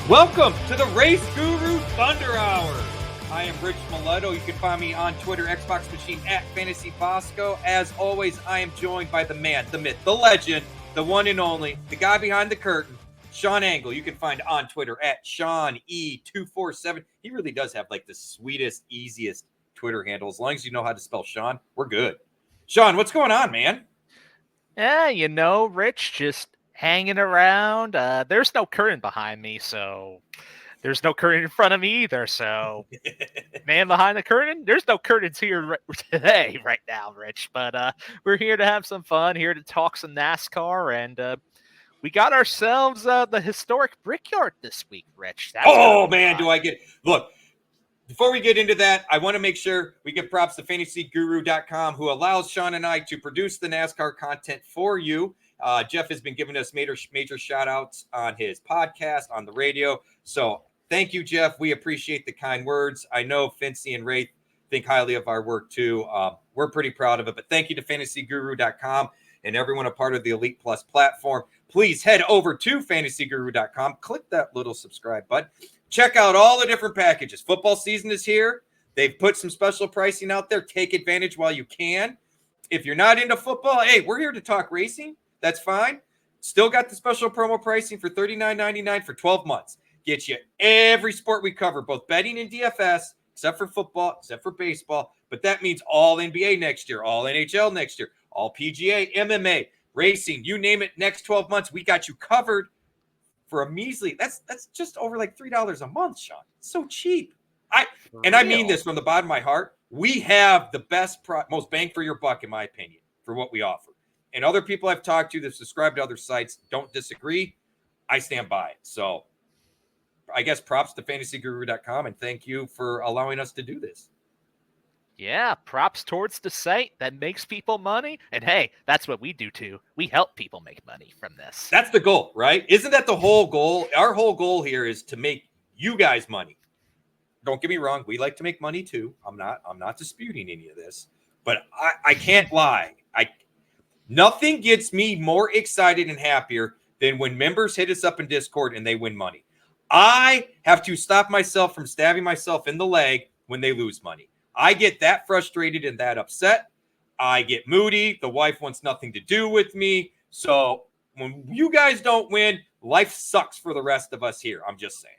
Welcome to the RaceGuru Thunder Hour. I am Rich Maletto. You can find me on Twitter, Xbox Machine, @FantasyBosco. As always, I am joined by the man, the myth, the legend, the one and only, the guy behind the curtain, Sean Engel. You can find on Twitter @SeanE247. He really does have like the sweetest, easiest Twitter handle. As long as you know how to spell Sean, we're good. Sean, what's going on, man? Yeah, Rich, just hanging around. There's no curtain behind me, so there's no curtain in front of me either. So, man behind the curtain, there's no curtains here today, right now, Rich. But we're here to have some fun, here to talk some NASCAR, and we got ourselves the historic Brickyard this week, Rich. Oh, man, do I get it. Look, before we get into that, I want to make sure we give props to FantasyGuru.com, who allows Sean and I to produce the NASCAR content for you. Jeff has been giving us major shout-outs on his podcast, on the radio. So thank you, Jeff. We appreciate the kind words. I know Fincy and Ray think highly of our work, too. We're pretty proud of it. But thank you to FantasyGuru.com and everyone a part of the Elite Plus platform. Please head over to FantasyGuru.com. Click that little subscribe button. Check out all the different packages. Football season is here. They've put some special pricing out there. Take advantage while you can. If you're not into football, hey, we're here to talk racing. That's fine. Still got the special promo pricing for $39.99 for 12 months. Get you every sport we cover, both betting and DFS, except for football, except for baseball. But that means all NBA next year, all NHL next year, all PGA, MMA, racing, you name it. Next 12 months, we got you covered for a measly. That's just over like $3 a month, Sean. It's so cheap. I mean this from the bottom of my heart. We have the best, most bang for your buck, in my opinion, for what we offer. And other people I've talked to that subscribe to other sites don't disagree. I stand by it. So I guess props to FantasyGuru.com, and thank you for allowing us to do this. Yeah, props towards the site that makes people money. And hey, that's what we do too. We help people make money from this. That's the goal, right? Isn't that the whole goal? Our whole goal here is to make you guys money. Don't get me wrong. We like to make money too. I'm not disputing any of this, but I can't lie. Nothing gets me more excited and happier than when members hit us up in Discord and they win money. I have to stop myself from stabbing myself in the leg when they lose money. I get that frustrated and that upset. I get moody. The wife wants nothing to do with me. So when you guys don't win, life sucks for the rest of us here. I'm just saying.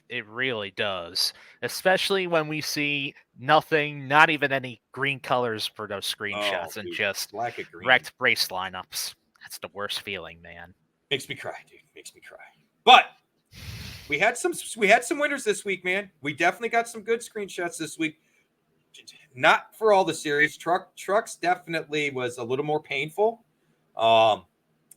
It really does, especially when we see nothing, not even any green colors for those screenshots, and just wrecked race lineups. That's the worst feeling, man. Makes me cry, dude. Makes me cry. But we had some winners this week, man. We definitely got some good screenshots this week. Not for all the series. Trucks definitely was a little more painful than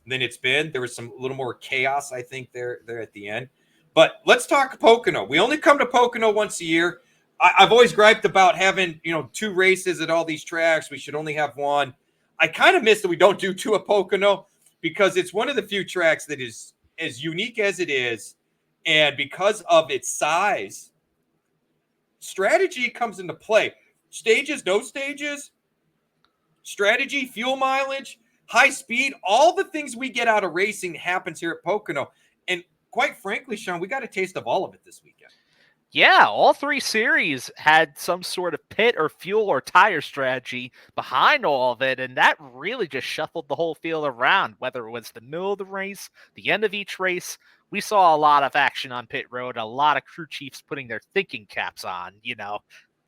it's been. There was a little more chaos, I think, there at the end. But let's talk Pocono. We only come to Pocono once a year. I've always griped about having, 2 races at all these tracks. We should only have one. I kind of miss that we don't do 2 at Pocono because it's one of the few tracks that is as unique as it is. And because of its size, strategy comes into play. Stages, no stages, strategy, fuel mileage, high speed, all the things we get out of racing happens here at Pocono. And quite frankly, Sean, we got a taste of all of it this weekend. Yeah, all 3 series had some sort of pit or fuel or tire strategy behind all of it, and that really just shuffled the whole field around, whether it was the middle of the race, the end of each race. We saw a lot of action on pit road, a lot of crew chiefs putting their thinking caps on,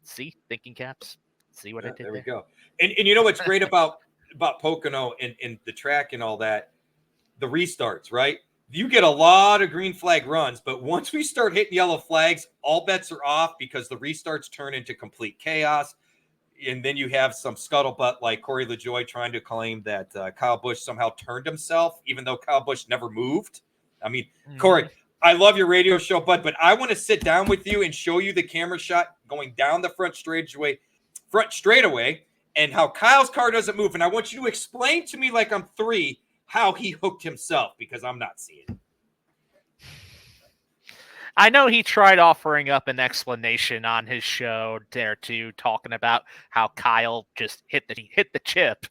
See, thinking caps? See what I did there? We go. And you know what's great about Pocono and the track and all that? The restarts, right? You get a lot of green flag runs, but once we start hitting yellow flags, all bets are off because the restarts turn into complete chaos. And then you have some scuttlebutt like Corey LaJoie trying to claim that Kyle Busch somehow turned himself, even though Kyle Busch never moved. I mean, Corey, I love your radio show, bud, but I want to sit down with you and show you the camera shot going down the front straightaway and how Kyle's car doesn't move. And I want you to explain to me like I'm 3 how he hooked himself, because I'm not seeing it. I know he tried offering up an explanation on his show there too, talking about how Kyle just hit the chip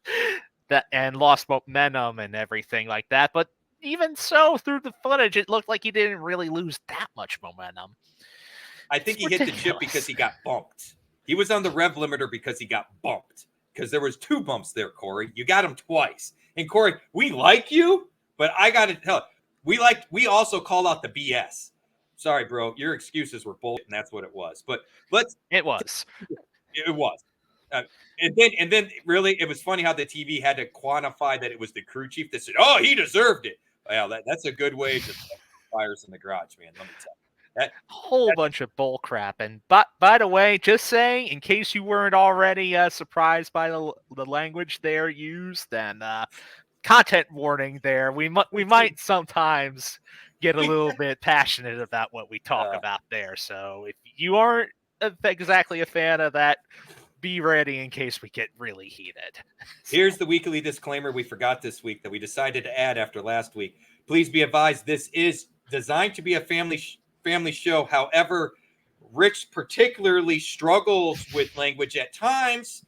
and lost momentum and everything like that. But even so, through the footage, it looked like he didn't really lose that much momentum. I think he hit the chip because he got bumped. He was on the rev limiter because he got bumped. Because there was 2 bumps there, Corey. You got him twice. And Corey, we like you, but I got to tell you, we also call out the BS. Sorry, bro. Your excuses were bullshit, and that's what it was. But it was. And then really, it was funny how the TV had to quantify that it was the crew chief that said, "Oh, he deserved it." Well, that's a good way to fires in the garage, man. Let me tell you. Whole bunch of bull crap. And by the way, just saying, in case you weren't already surprised by the language there used, then content warning there. We might sometimes get a little bit passionate about what we talk about there. So if you aren't exactly a fan of that, be ready in case we get really heated. Here's the weekly disclaimer we forgot this week that we decided to add after last week. Please be advised, this is designed to be a family show. However, Rich particularly struggles with language at times,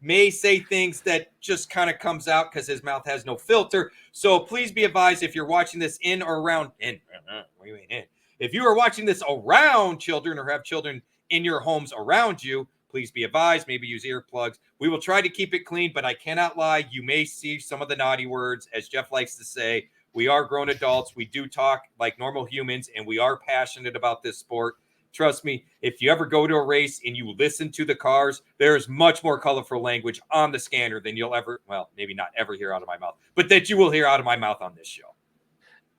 may say things that just kind of comes out because his mouth has no filter. So please be advised, if you're watching this in or around if you are watching this around children or have children in your homes around you, please be advised, maybe use earplugs. We will try to keep it clean, but I cannot lie. You may see some of the naughty words, as Jeff likes to say. We are grown adults. We do talk like normal humans, and we are passionate about this sport. Trust me, if you ever go to a race and you listen to the cars, there is much more colorful language on the scanner than you'll ever, well, maybe not ever hear out of my mouth, but that you will hear out of my mouth on this show.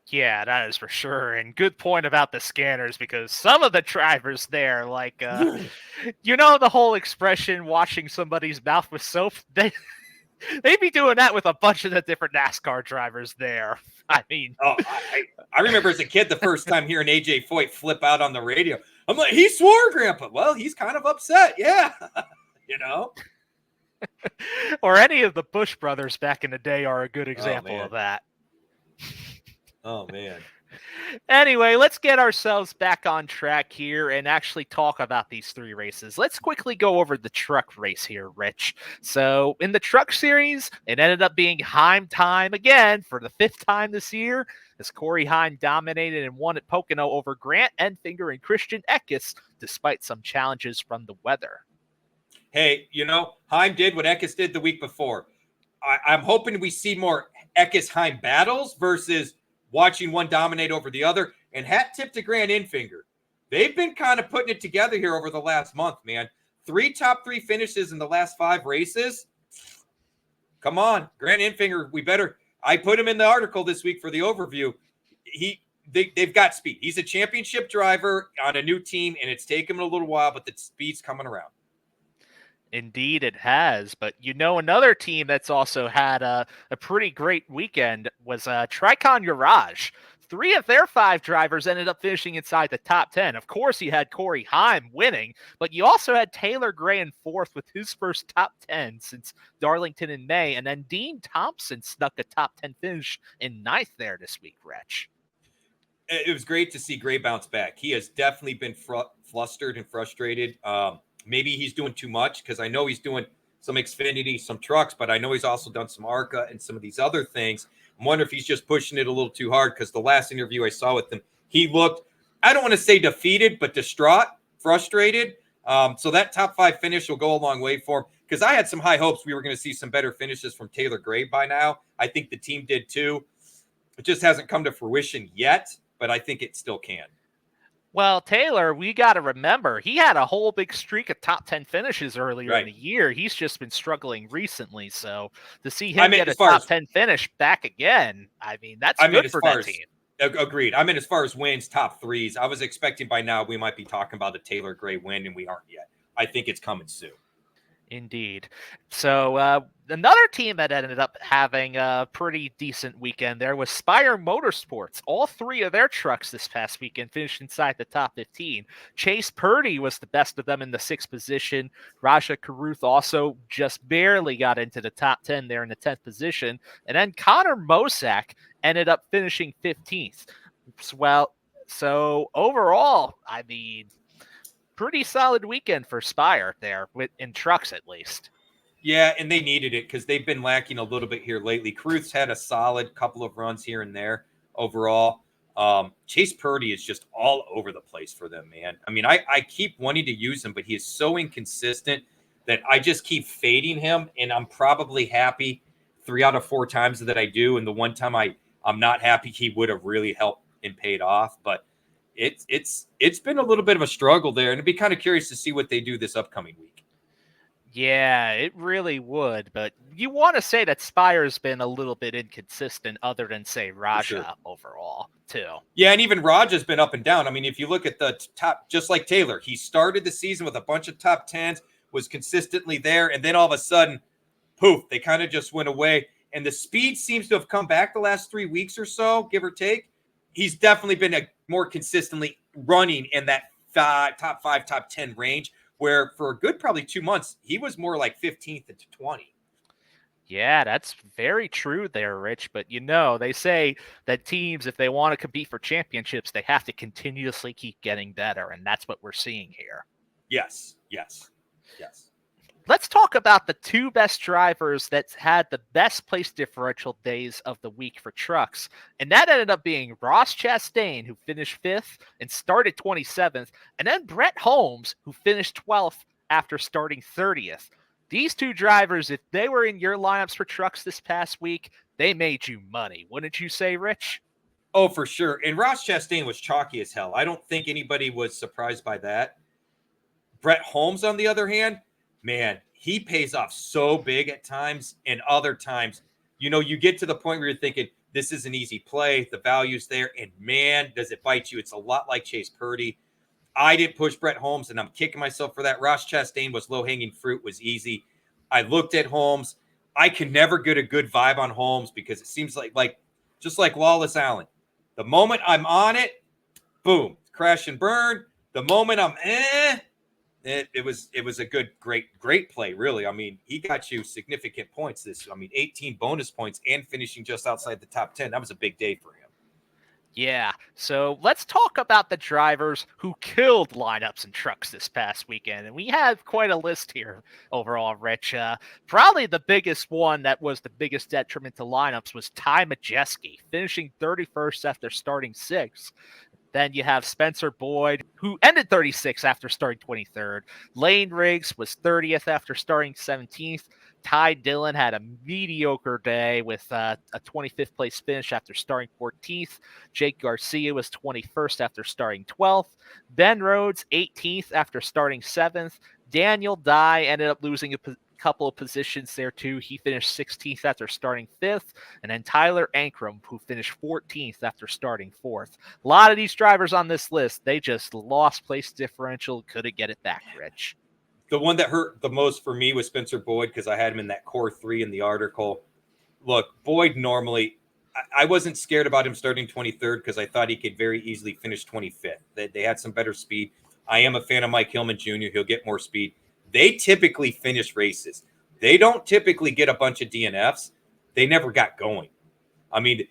Yeah, that is for sure. And good point about the scanners, because some of the drivers there, like, you know, the whole expression, washing somebody's mouth with soap, they'd be doing that with a bunch of the different NASCAR drivers there. I mean, I remember as a kid, the first time hearing AJ Foyt flip out on the radio, I'm like, he swore, Grandpa. Well, he's kind of upset. Yeah. You know, or any of the Bush brothers back in the day are a good example of that. Oh, man. Anyway, let's get ourselves back on track here and actually talk about these 3 races. Let's quickly go over the truck race here, Rich. So in the truck series, it ended up being Heim time again for the 5th time this year, as Corey Heim dominated and won at Pocono over Grant Enfinger and Christian Eckes, despite some challenges from the weather. Hey, you know, Heim did what Eckes did the week before. I'm hoping we see more Eckes-Heim battles versus watching one dominate over the other. And hat tip to Grant Enfinger. They've been kind of putting it together here over the last month, man. 3 top 3 finishes in the last 5 races. Come on, Grant Enfinger, I put him in the article this week for the overview. They've got speed. He's a championship driver on a new team, and it's taken him a little while, but the speed's coming around. Indeed, it has. But you know, another team that's also had a pretty great weekend was Tricon Garage. 3 of their 5 drivers ended up finishing inside the top 10. Of course, you had Corey Heim winning, but you also had Taylor Gray in 4th with his first top 10 since Darlington in May. And then Dean Thompson snuck a top 10 finish in 9th there this week, Rich. It was great to see Gray bounce back. He has definitely been flustered and frustrated. Maybe he's doing too much, because I know he's doing some Xfinity, some trucks, but I know he's also done some ARCA and some of these other things. I wonder if he's just pushing it a little too hard, because the last interview I saw with him, he looked, I don't want to say defeated, but distraught, frustrated. So that top 5 finish will go a long way for him, because I had some high hopes we were going to see some better finishes from Taylor Gray by now. I think the team did too. It just hasn't come to fruition yet, but I think it still can. Well, Taylor, we got to remember, he had a whole big streak of top 10 finishes earlier in the year. He's just been struggling recently. So to see him get a top 10 finish back again, I mean, that's good for that team. Agreed. I mean, as far as wins, top 3s, I was expecting by now we might be talking about a Taylor Gray win, and we aren't yet. I think it's coming soon. Indeed. So another team that ended up having a pretty decent weekend there was Spire Motorsports. All 3 of their trucks this past weekend finished inside the top 15. Chase Purdy was the best of them in the 6th position. Raja Caruth also just barely got into the top 10 there in the 10th position. And then Connor Mosak ended up finishing 15th. Well, so overall, I mean, pretty solid weekend for Spire there, in trucks at least. Yeah, and they needed it because they've been lacking a little bit here lately. Caruth's had a solid couple of runs here and there. overall. Chase Purdy is just all over the place for them, man. I mean, I keep wanting to use him, but he is so inconsistent that I just keep fading him, and I'm probably happy 3 out of 4 times that I do. And the one time I'm not happy, he would have really helped and paid off. But it's been a little bit of a struggle there, and I'd be kind of curious to see what they do this upcoming week. Yeah, it really would. But you want to say that Spire's been a little bit inconsistent other than, say, Raja overall, too. Yeah, and even Raja's been up and down. I mean, if you look at the top, just like Taylor, he started the season with a bunch of top 10s, was consistently there, and then all of a sudden, poof, they kind of just went away. And the speed seems to have come back the last 3 weeks or so, give or take. He's definitely been more consistently running in that top 5, top 10 range, where for a good probably 2 months, he was more like 15th to 20. Yeah, that's very true there, Rich. But, they say that teams, if they want to compete for championships, they have to continuously keep getting better. And that's what we're seeing here. Yes. Let's talk about the 2 best drivers that had the best place differential days of the week for trucks. And that ended up being Ross Chastain, who finished 5th and started 27th, and then Brett Holmes, who finished 12th after starting 30th. These 2 drivers, if they were in your lineups for trucks this past week, they made you money. Wouldn't you say, Rich? Oh, for sure. And Ross Chastain was chalky as hell. I don't think anybody was surprised by that. Brett Holmes, on the other hand, man, he pays off so big at times, and other times, you get to the point where you're thinking, this is an easy play. The value's there, and man, does it bite you. It's a lot like Chase Purdy. I didn't push Brett Holmes, and I'm kicking myself for that. Ross Chastain was low-hanging fruit, was easy. I looked at Holmes. I can never get a good vibe on Holmes because it seems like just like Lawless Allen. The moment I'm on it, boom, crash and burn. The moment I'm it was a good, great play, really. I mean, he got you significant points 18 bonus points and finishing just outside the top 10. That was a big day for him. Yeah, so let's talk about the drivers who killed lineups and trucks this past weekend. And we have quite a list here overall, Rich. Probably the biggest one that was the biggest detriment to lineups was Ty Majeski, finishing 31st after starting 6th. Then you have Spencer Boyd, who ended 36th after starting 23rd. Lane Riggs was 30th after starting 17th. Ty Dillon had a mediocre day with a 25th place finish after starting 14th. Jake Garcia was 21st after starting 12th. Ben Rhodes, 18th after starting 7th. Daniel Dye ended up losing a couple of positions there too. He finished 16th after starting 5th. And then Tyler Ankrum, who finished 14th after starting 4th. A lot of these drivers on this list, they just lost place differential, couldn't get it back, Rich. The one that hurt the most for me was Spencer Boyd because I had him in that core 3 in the article. Look, Boyd normally, I wasn't scared about him starting 23rd because I thought he could very easily finish 25th. They had some better speed. I am a fan of Mike Hillman Jr. He'll get more speed. They typically finish races. They don't typically get a bunch of DNFs. They never got going. I mean,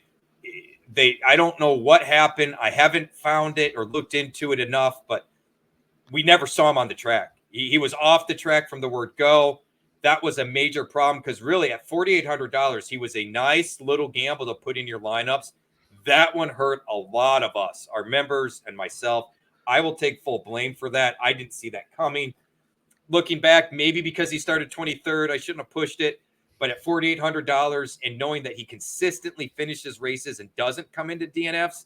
I don't know what happened. I haven't found it or looked into it enough, but we never saw him on the track. He was off the track from the word go. That was a major problem because really at $4,800, he was a nice little gamble to put in your lineups. That one hurt a lot of us, our members and myself. I will take full blame for that. I didn't see that coming. Looking back, maybe because he started 23rd, I shouldn't have pushed it. But at $4,800 and knowing that he consistently finishes races and doesn't come into DNFs,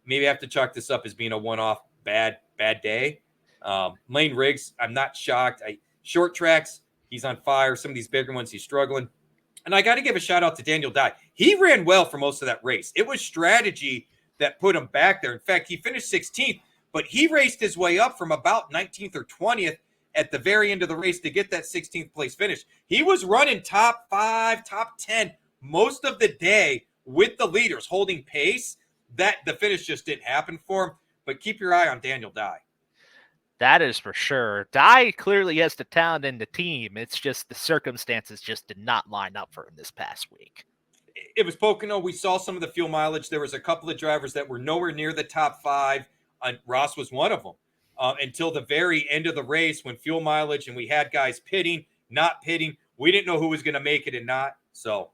maybe I have to chalk this up as being a one-off bad day. Lane Riggs, I'm not shocked. Short tracks, he's on fire. Some of these bigger ones, he's struggling. And I got to give a shout out to Daniel Dye. He ran well for most of that race. It was strategy that put him back there. In fact, he finished 16th, but he raced his way up from about 19th or 20th at the very end of the race to get that 16th place finish. He was running top 5, top 10 most of the day with the leaders holding pace. That the finish just didn't happen for him. But keep your eye on Daniel Dye. That is for sure. Dye clearly has the talent in the team. It's just the circumstances just did not line up for him this past week. It was Pocono. We saw some of the fuel mileage. There was a couple of drivers that were nowhere near the top 5. Ross was one of them until the very end of the race when fuel mileage and we had guys pitting, not pitting. We didn't know who was going to make it and not. So,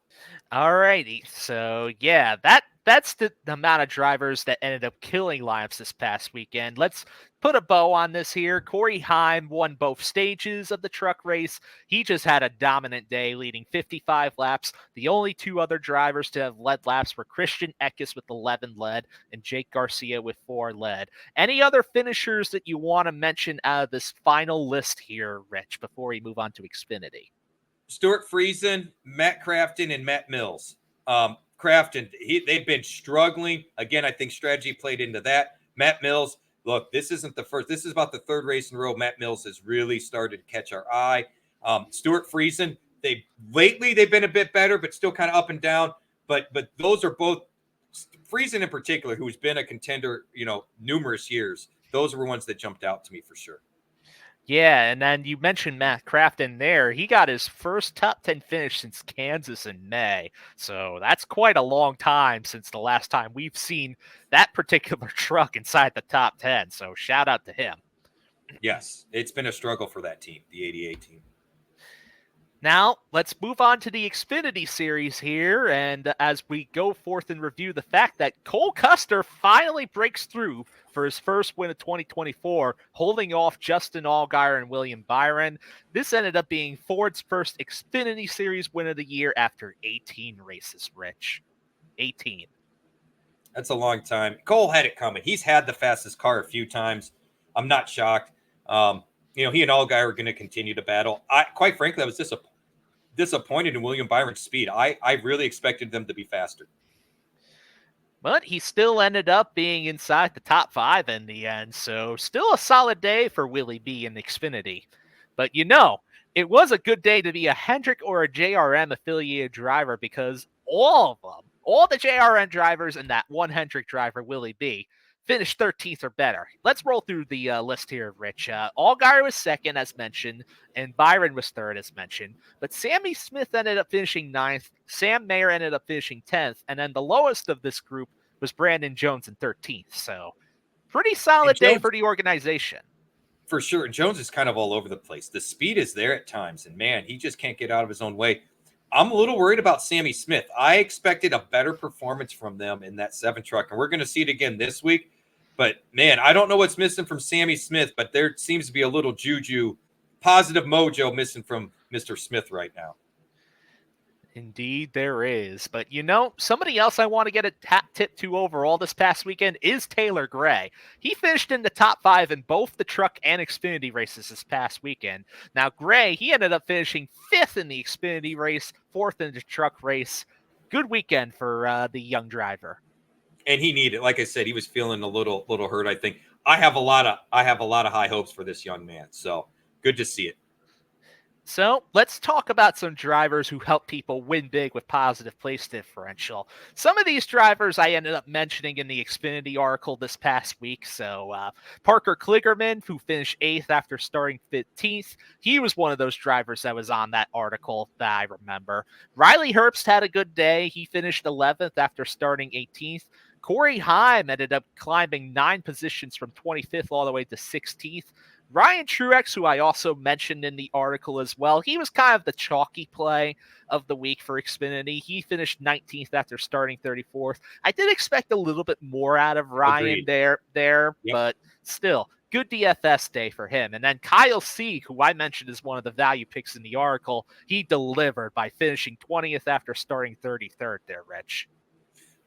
all righty. So, yeah, that that's the amount of drivers that ended up killing lineups this past weekend. Let's put a bow on this here. Corey Heim won both stages of the truck race. He just had a dominant day, leading 55 laps. The only two other drivers to have led laps were Christian Eckes with 11 led and Jake Garcia with 4 led. Any other finishers that you want to mention out of this final list here, Rich, before we move on to Xfinity? Stuart Friesen, Matt Crafton, and Matt Mills. Crafton, they've been struggling. Again, I think strategy played into that. Matt Mills, look, this isn't the first. This is about the third race in a row. Matt Mills has really started to catch our eye. Stuart Friesen, they've been a bit better, but still kind of up and down. But those are both, Friesen in particular, who's been a contender, numerous years. Those were ones that jumped out to me for sure. Yeah, and then you mentioned Matt Crafton there. He got his first top 10 finish since Kansas in May. So that's quite a long time since the last time we've seen that particular truck inside the top 10. So shout out to him. Yes, it's been a struggle for that team, the 88 team. Now, let's move on to the Xfinity Series here, and as we go forth and review the fact that Cole Custer finally breaks through for his first win of 2024, holding off Justin Allgaier and William Byron. This ended up being Ford's first Xfinity Series win of the year after 18 races, Rich. 18. That's a long time. Cole had it coming. He's had the fastest car a few times. I'm not shocked. He and Allgaier are going to continue to battle. Quite frankly, I was disappointed in William Byron's speed. I really expected them to be faster. But he still ended up being inside the top 5 in the end, so still a solid day for Willie B in Xfinity. But it was a good day to be a Hendrick or a JRM affiliated driver because all of them, all the JRM drivers and that one Hendrick driver, Willie B, finished 13th or better. Let's roll through the list here, Rich. Allgaier was second, as mentioned, and Byron was third, as mentioned. But Sammy Smith ended up finishing 9th. Sam Mayer ended up finishing 10th. And then the lowest of this group was Brandon Jones in 13th. So pretty solid day for the organization. For sure. Jones is kind of all over the place. The speed is there at times. And, man, he just can't get out of his own way. I'm a little worried about Sammy Smith. I expected a better performance from them in that 7 truck. And we're going to see it again this week. But, man, I don't know what's missing from Sammy Smith, but there seems to be a little juju, positive mojo missing from Mr. Smith right now. Indeed, there is. But, somebody else I want to get a tip to overall this past weekend is Taylor Gray. He finished in the top 5 in both the truck and Xfinity races this past weekend. Now, Gray, he ended up finishing 5th in the Xfinity race, 4th in the truck race. Good weekend for the young driver. And he needed, like I said, he was feeling a little hurt. I think I have a lot of high hopes for this young man. So good to see it. So let's talk about some drivers who help people win big with positive place differential. Some of these drivers I ended up mentioning in the Xfinity article this past week. So Parker Kligerman, who finished 8th after starting 15th. He was one of those drivers that was on that article that I remember. Riley Herbst had a good day. He finished 11th after starting 18th. Corey Heim ended up climbing 9 positions from 25th all the way to 16th. Ryan Truex, who I also mentioned in the article as well, he was kind of the chalky play of the week for Xfinity. He finished 19th after starting 34th. I did expect a little bit more out of Ryan there, yep. But still, good DFS day for him. And then Kyle Sieg, who I mentioned is one of the value picks in the article, he delivered by finishing 20th after starting 33rd there, Rich.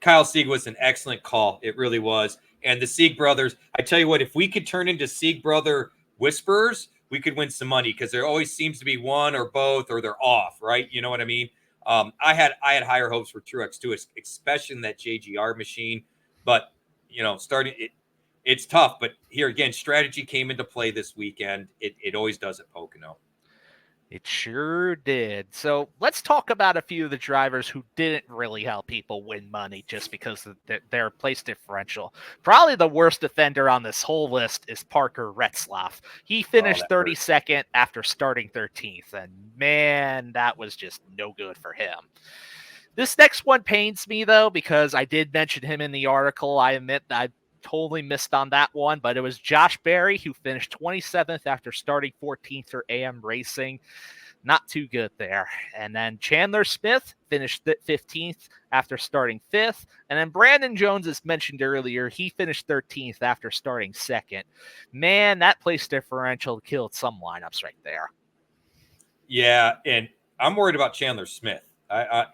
Kyle Sieg was an excellent call. It really was. And the Sieg brothers, I tell you what, if we could turn into Sieg brother whisperers, we could win some money because there always seems to be one or both or they're off, right? You know what I mean? I had higher hopes for Truex too, especially in that JGR machine. But, it's tough. But here again, strategy came into play this weekend. It always does at Pocono. It sure did. So let's talk about a few of the drivers who didn't really help people win money just because of their place differential. Probably the worst offender on this whole list is Parker Retzlaff. He finished 32nd after starting 13th, and man, that was just no good for him. This next one pains me, though, because I did mention him in the article. I admit that I totally missed on that one, but it was Josh Berry who finished 27th after starting 14th for AM Racing. Not too good there. And then Chandler Smith finished 15th after starting 5th. And then Brandon Jones, as mentioned earlier, he finished 13th after starting 2nd. Man, that place differential killed some lineups right there. Yeah, and I'm worried about Chandler Smith. I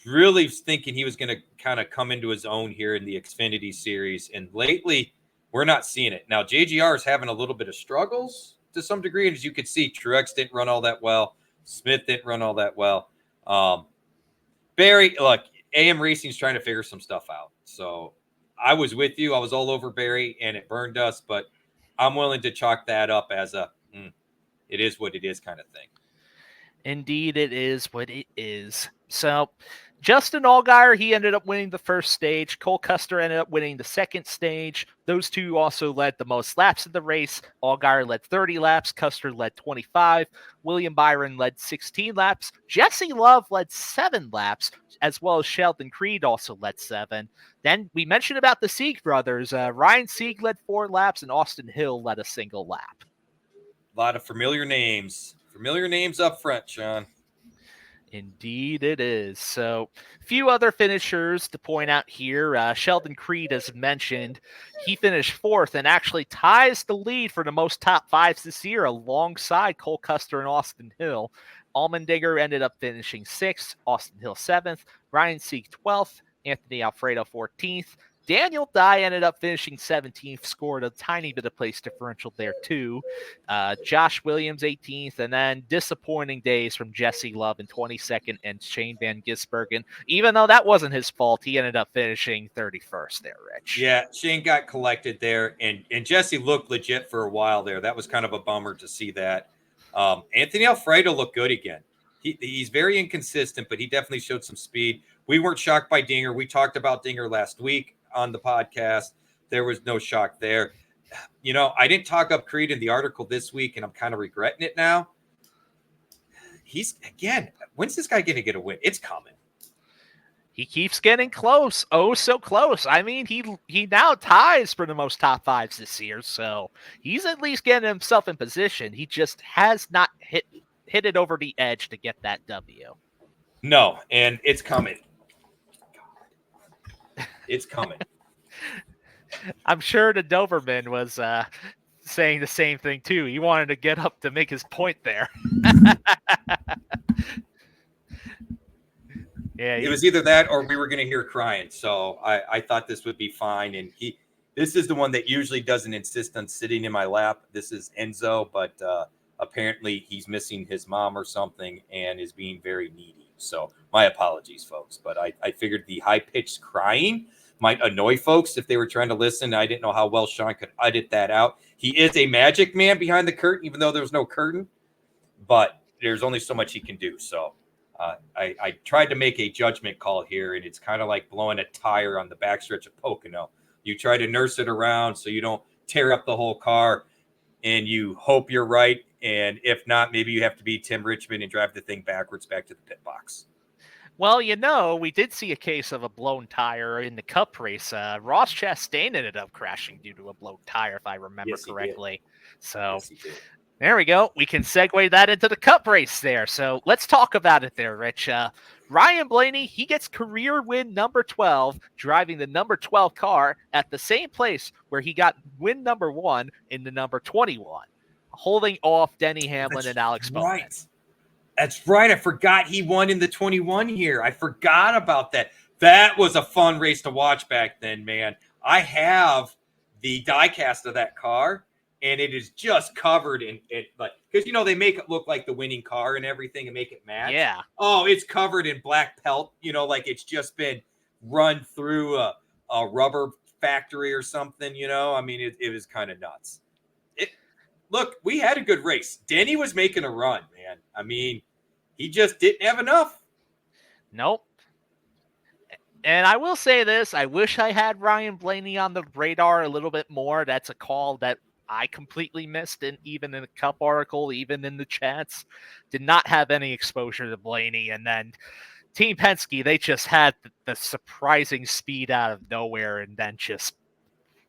really thinking he was going to kind of come into his own here in the Xfinity Series. And lately, we're not seeing it. Now, JGR is having a little bit of struggles to some degree. And as you can see, Truex didn't run all that well. Smith didn't run all that well. Barry, look, AM Racing's trying to figure some stuff out. So I was with you. I was all over Barry, and it burned us. But I'm willing to chalk that up as it is what it is kind of thing. Indeed, it is what it is. So Justin Allgaier, he ended up winning the first stage. Cole Custer ended up winning the second stage. Those two also led the most laps in the race. Allgaier led 30 laps. Custer led 25. William Byron led 16 laps. Jesse Love led 7 laps, as well as Sheldon Creed also led 7. Then we mentioned about the Sieg brothers. Ryan Sieg led 4 laps, and Austin Hill led a single lap. A lot of familiar names. Familiar names up front, Sean. Indeed it is. So a few other finishers to point out here. Sheldon Creed, as mentioned, he finished 4th and actually ties the lead for the most top 5s this year alongside Cole Custer and Austin Hill. Allmendinger ended up finishing 6th, Austin Hill 7th, Ryan Sieg 12th, Anthony Alfredo 14th. Daniel Dye ended up finishing 17th, scored a tiny bit of place differential there too. Josh Williams 18th, and then disappointing days from Jesse Love in 22nd and Shane Van Gisbergen. Even though that wasn't his fault, he ended up finishing 31st there, Rich. Yeah, Shane got collected there, and Jesse looked legit for a while there. That was kind of a bummer to see that. Anthony Alfredo looked good again. He's very inconsistent, but he definitely showed some speed. We weren't shocked by Dinger. We talked about Dinger last week on the podcast. There was no shock there. I didn't talk up Creed in the article this week, and I'm kind of regretting it now. When's this guy going to get a win? It's coming. He keeps getting close. Oh, so close. I mean, he now ties for the most top 5s this year, so he's at least getting himself in position. He just has not hit it over the edge to get that W. No, and it's coming. It's coming. I'm sure the Doberman was saying the same thing too. He wanted to get up to make his point there. Yeah, it was either that or we were going to hear crying. So I thought this would be fine. And this is the one that usually doesn't insist on sitting in my lap. This is Enzo, but apparently he's missing his mom or something and is being very needy. So my apologies, folks. But I figured the high-pitched crying might annoy folks if they were trying to listen. I didn't know how well Sean could edit that out. He is a magic man behind the curtain, even though there was no curtain. But there's only so much he can do. So I tried to make a judgment call here, and it's kind of like blowing a tire on the backstretch of Pocono. You try to nurse it around so you don't tear up the whole car, and you hope you're right. And if not, maybe you have to be Tim Richmond and drive the thing backwards back to the pit box. Well, we did see a case of a blown tire in the Cup race. Ross Chastain ended up crashing due to a blown tire, if I remember correctly. So there we go. We can segue that into the Cup race there. So let's talk about it there, Rich. Ryan Blaney, he gets career win number 12, driving the number 12 car at the same place where he got win number 1 in the number 21, holding off Denny Hamlin and Alex Bowman. That's right. I forgot he won in the 21 here. I forgot about that. That was a fun race to watch back then, man. I have the diecast of that car, and it is just covered in it, like, because they make it look like the winning car and everything and make it match. Yeah. Oh, it's covered in black pelt. Like it's just been run through a rubber factory or something. I mean, it was kind of nuts. Look, we had a good race. Denny was making a run, man. I mean, he just didn't have enough. Nope. And I will say this. I wish I had Ryan Blaney on the radar a little bit more. That's a call that I completely missed, and even in the Cup article, even in the chats, did not have any exposure to Blaney. And then Team Penske, they just had the surprising speed out of nowhere, and then just,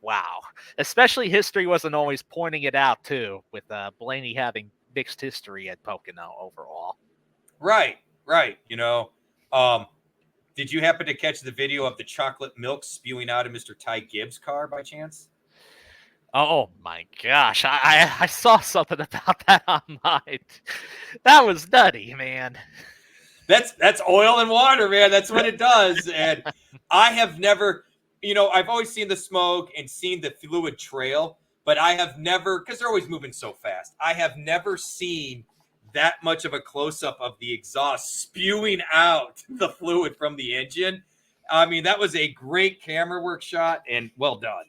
wow. Especially history wasn't always pointing it out, too, with Blaney having mixed history at Pocono overall. Right. Did you happen to catch the video of the chocolate milk spewing out of Mr. Ty Gibbs' car by chance? Oh my gosh, I saw something about that online. That was nutty, man. That's oil and water, man. That's what it does. And I have never, I've always seen the smoke and seen the fluid trail, but I have never, because they're always moving so fast, I have never seen that much of a close-up of the exhaust spewing out the fluid from the engine. I mean, that was a great camera work shot, and well done.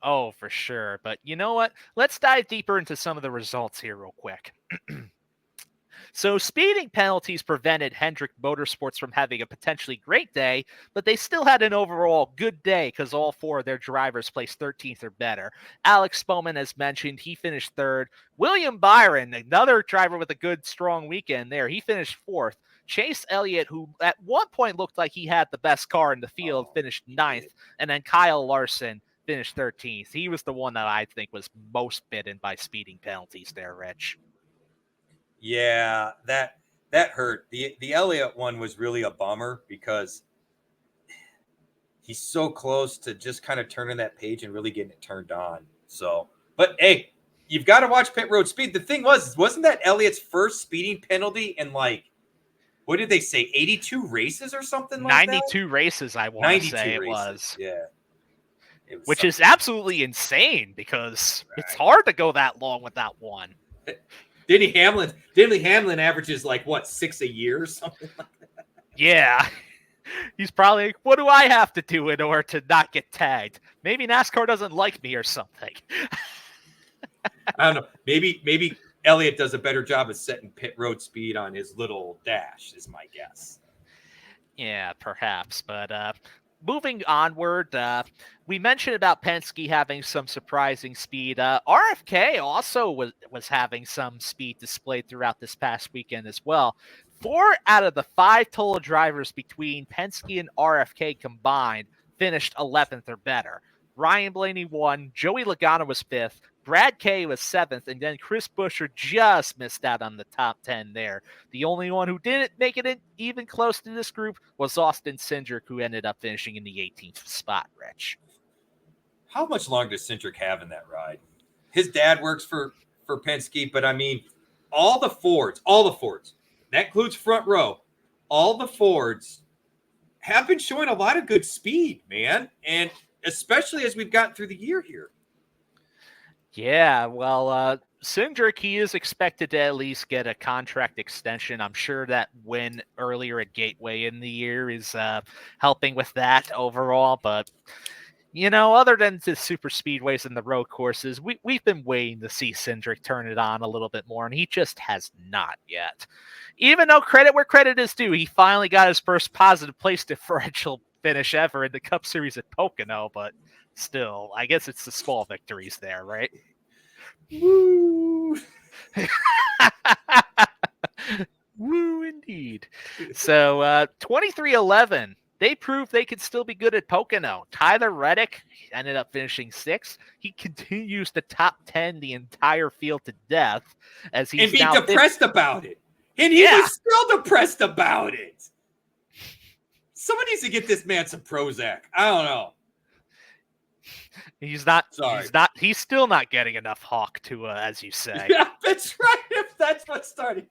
Oh, for sure. But you know what? Let's dive deeper into some of the results here real quick. So speeding penalties prevented Hendrick Motorsports from having a potentially great day, but they still had an overall good day because all 4 of their drivers placed 13th or better. Alex Bowman, as mentioned, he finished 3rd. William Byron, another driver with a good, strong weekend there, he finished 4th. Chase Elliott, who at one point looked like he had the best car in the field, finished 9th. And then Kyle Larson finished 13th. He was the one that I think was most bitten by speeding penalties there, Rich. Yeah, that hurt. The Elliott one was really a bummer because he's so close to just kind of turning that page and really getting it turned on. So, but hey, you've got to watch pit road speed. The thing wasn't that Elliott's first speeding penalty in what did they say, 82 races or something like 92 races, I want to say it was. Yeah. Which is absolutely insane because it's hard to go that long without one. Denny Hamlin averages 6 a year or something like that. Yeah. He's probably like, what do I have to do in order to not get tagged? Maybe NASCAR doesn't like me or something. I don't know. Maybe Elliott does a better job of setting pit road speed on his little dash, is my guess. Yeah, perhaps. But moving onward, we mentioned about Penske having some surprising speed. RFK also was having some speed displayed throughout this past weekend as well. 4 out of the 5 total drivers between Penske and RFK combined finished 11th or better. Ryan Blaney won, Joey Logano was 5th, Brad Kay was 7th, and then Chris Buescher just missed out on the top 10 there. The only one who didn't make it even close to this group was Austin Cindric, who ended up finishing in the 18th spot, Rich. How much longer does Cindric have in that ride? His dad works for Penske, but I mean, all the Fords, that includes front row, all the Fords have been showing a lot of good speed, man, and especially as we've gotten through the year here. Yeah, well, Cindric, he is expected to at least get a contract extension. I'm sure that win earlier at Gateway in the year is helping with that overall. But, other than the super speedways and the road courses, we've been waiting to see Cindric turn it on a little bit more, and he just has not yet. Even though credit where credit is due, he finally got his first positive place differential finish ever in the Cup Series at Pocono, but still, I guess it's the small victories there, right? Woo! Woo, indeed. So, 23-11, they proved they could still be good at Pocono. Tyler Reddick ended up finishing 6th. He continues to top 10 the entire field to death as he's now depressed about it. And he was still depressed about it. Someone needs to get this man some Prozac. I don't know. He's still not getting enough Hawk to, as you say. Yeah, that's right. If that's what started.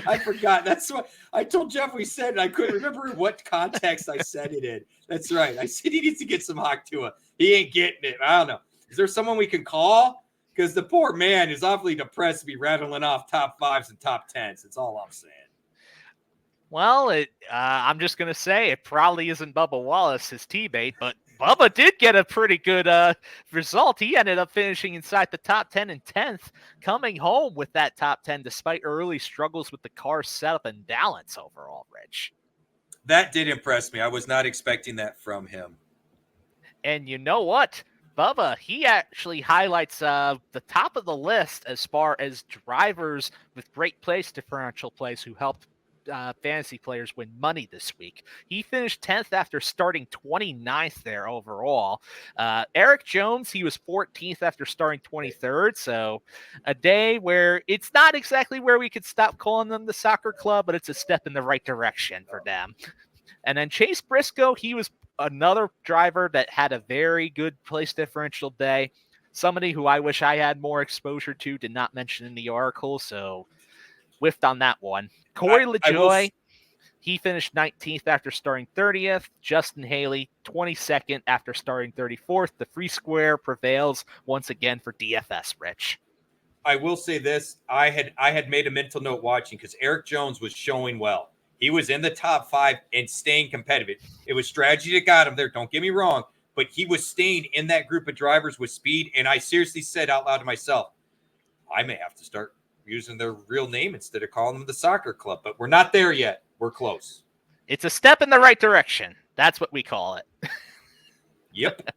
I forgot. That's what I told Jeff we said, and I couldn't remember in what context I said it in. That's right. I said he needs to get some Hawk to it. He ain't getting it. I don't know. Is there someone we can call? Because the poor man is awfully depressed to be rattling off top 5s and top 10s. That's all I'm saying. Well, I'm just going to say it probably isn't Bubba Wallace, his teammate, but Bubba did get a pretty good result. He ended up finishing inside the top 10 and 10th, coming home with that top 10 despite early struggles with the car setup and balance overall, Rich. That did impress me. I was not expecting that from him. And you know what? Bubba, he actually highlights the top of the list as far as drivers with great place differential plays who helped fantasy players win money this week. He finished 10th after starting 29th there overall. Eric Jones, he was 14th after starting 23rd. So a day where it's not exactly where we could stop calling them the soccer club, but it's a step in the right direction for them. And then Chase Briscoe, he was another driver that had a very good place differential day. Somebody who I wish I had more exposure to, did not mention in the article, so whiffed on that one. Corey LaJoie, he finished 19th after starting 30th. Justin Haley, 22nd after starting 34th. The free square prevails once again for DFS, Rich. I will say this. I had made a mental note watching because Eric Jones was showing well. He was in the top 5 and staying competitive. It was strategy that got him there. Don't get me wrong. But he was staying in that group of drivers with speed. And I seriously said out loud to myself, I may have to start using their real name instead of calling them the soccer club. But we're not there yet. We're close. It's a step in the right direction. That's what we call it. Yep.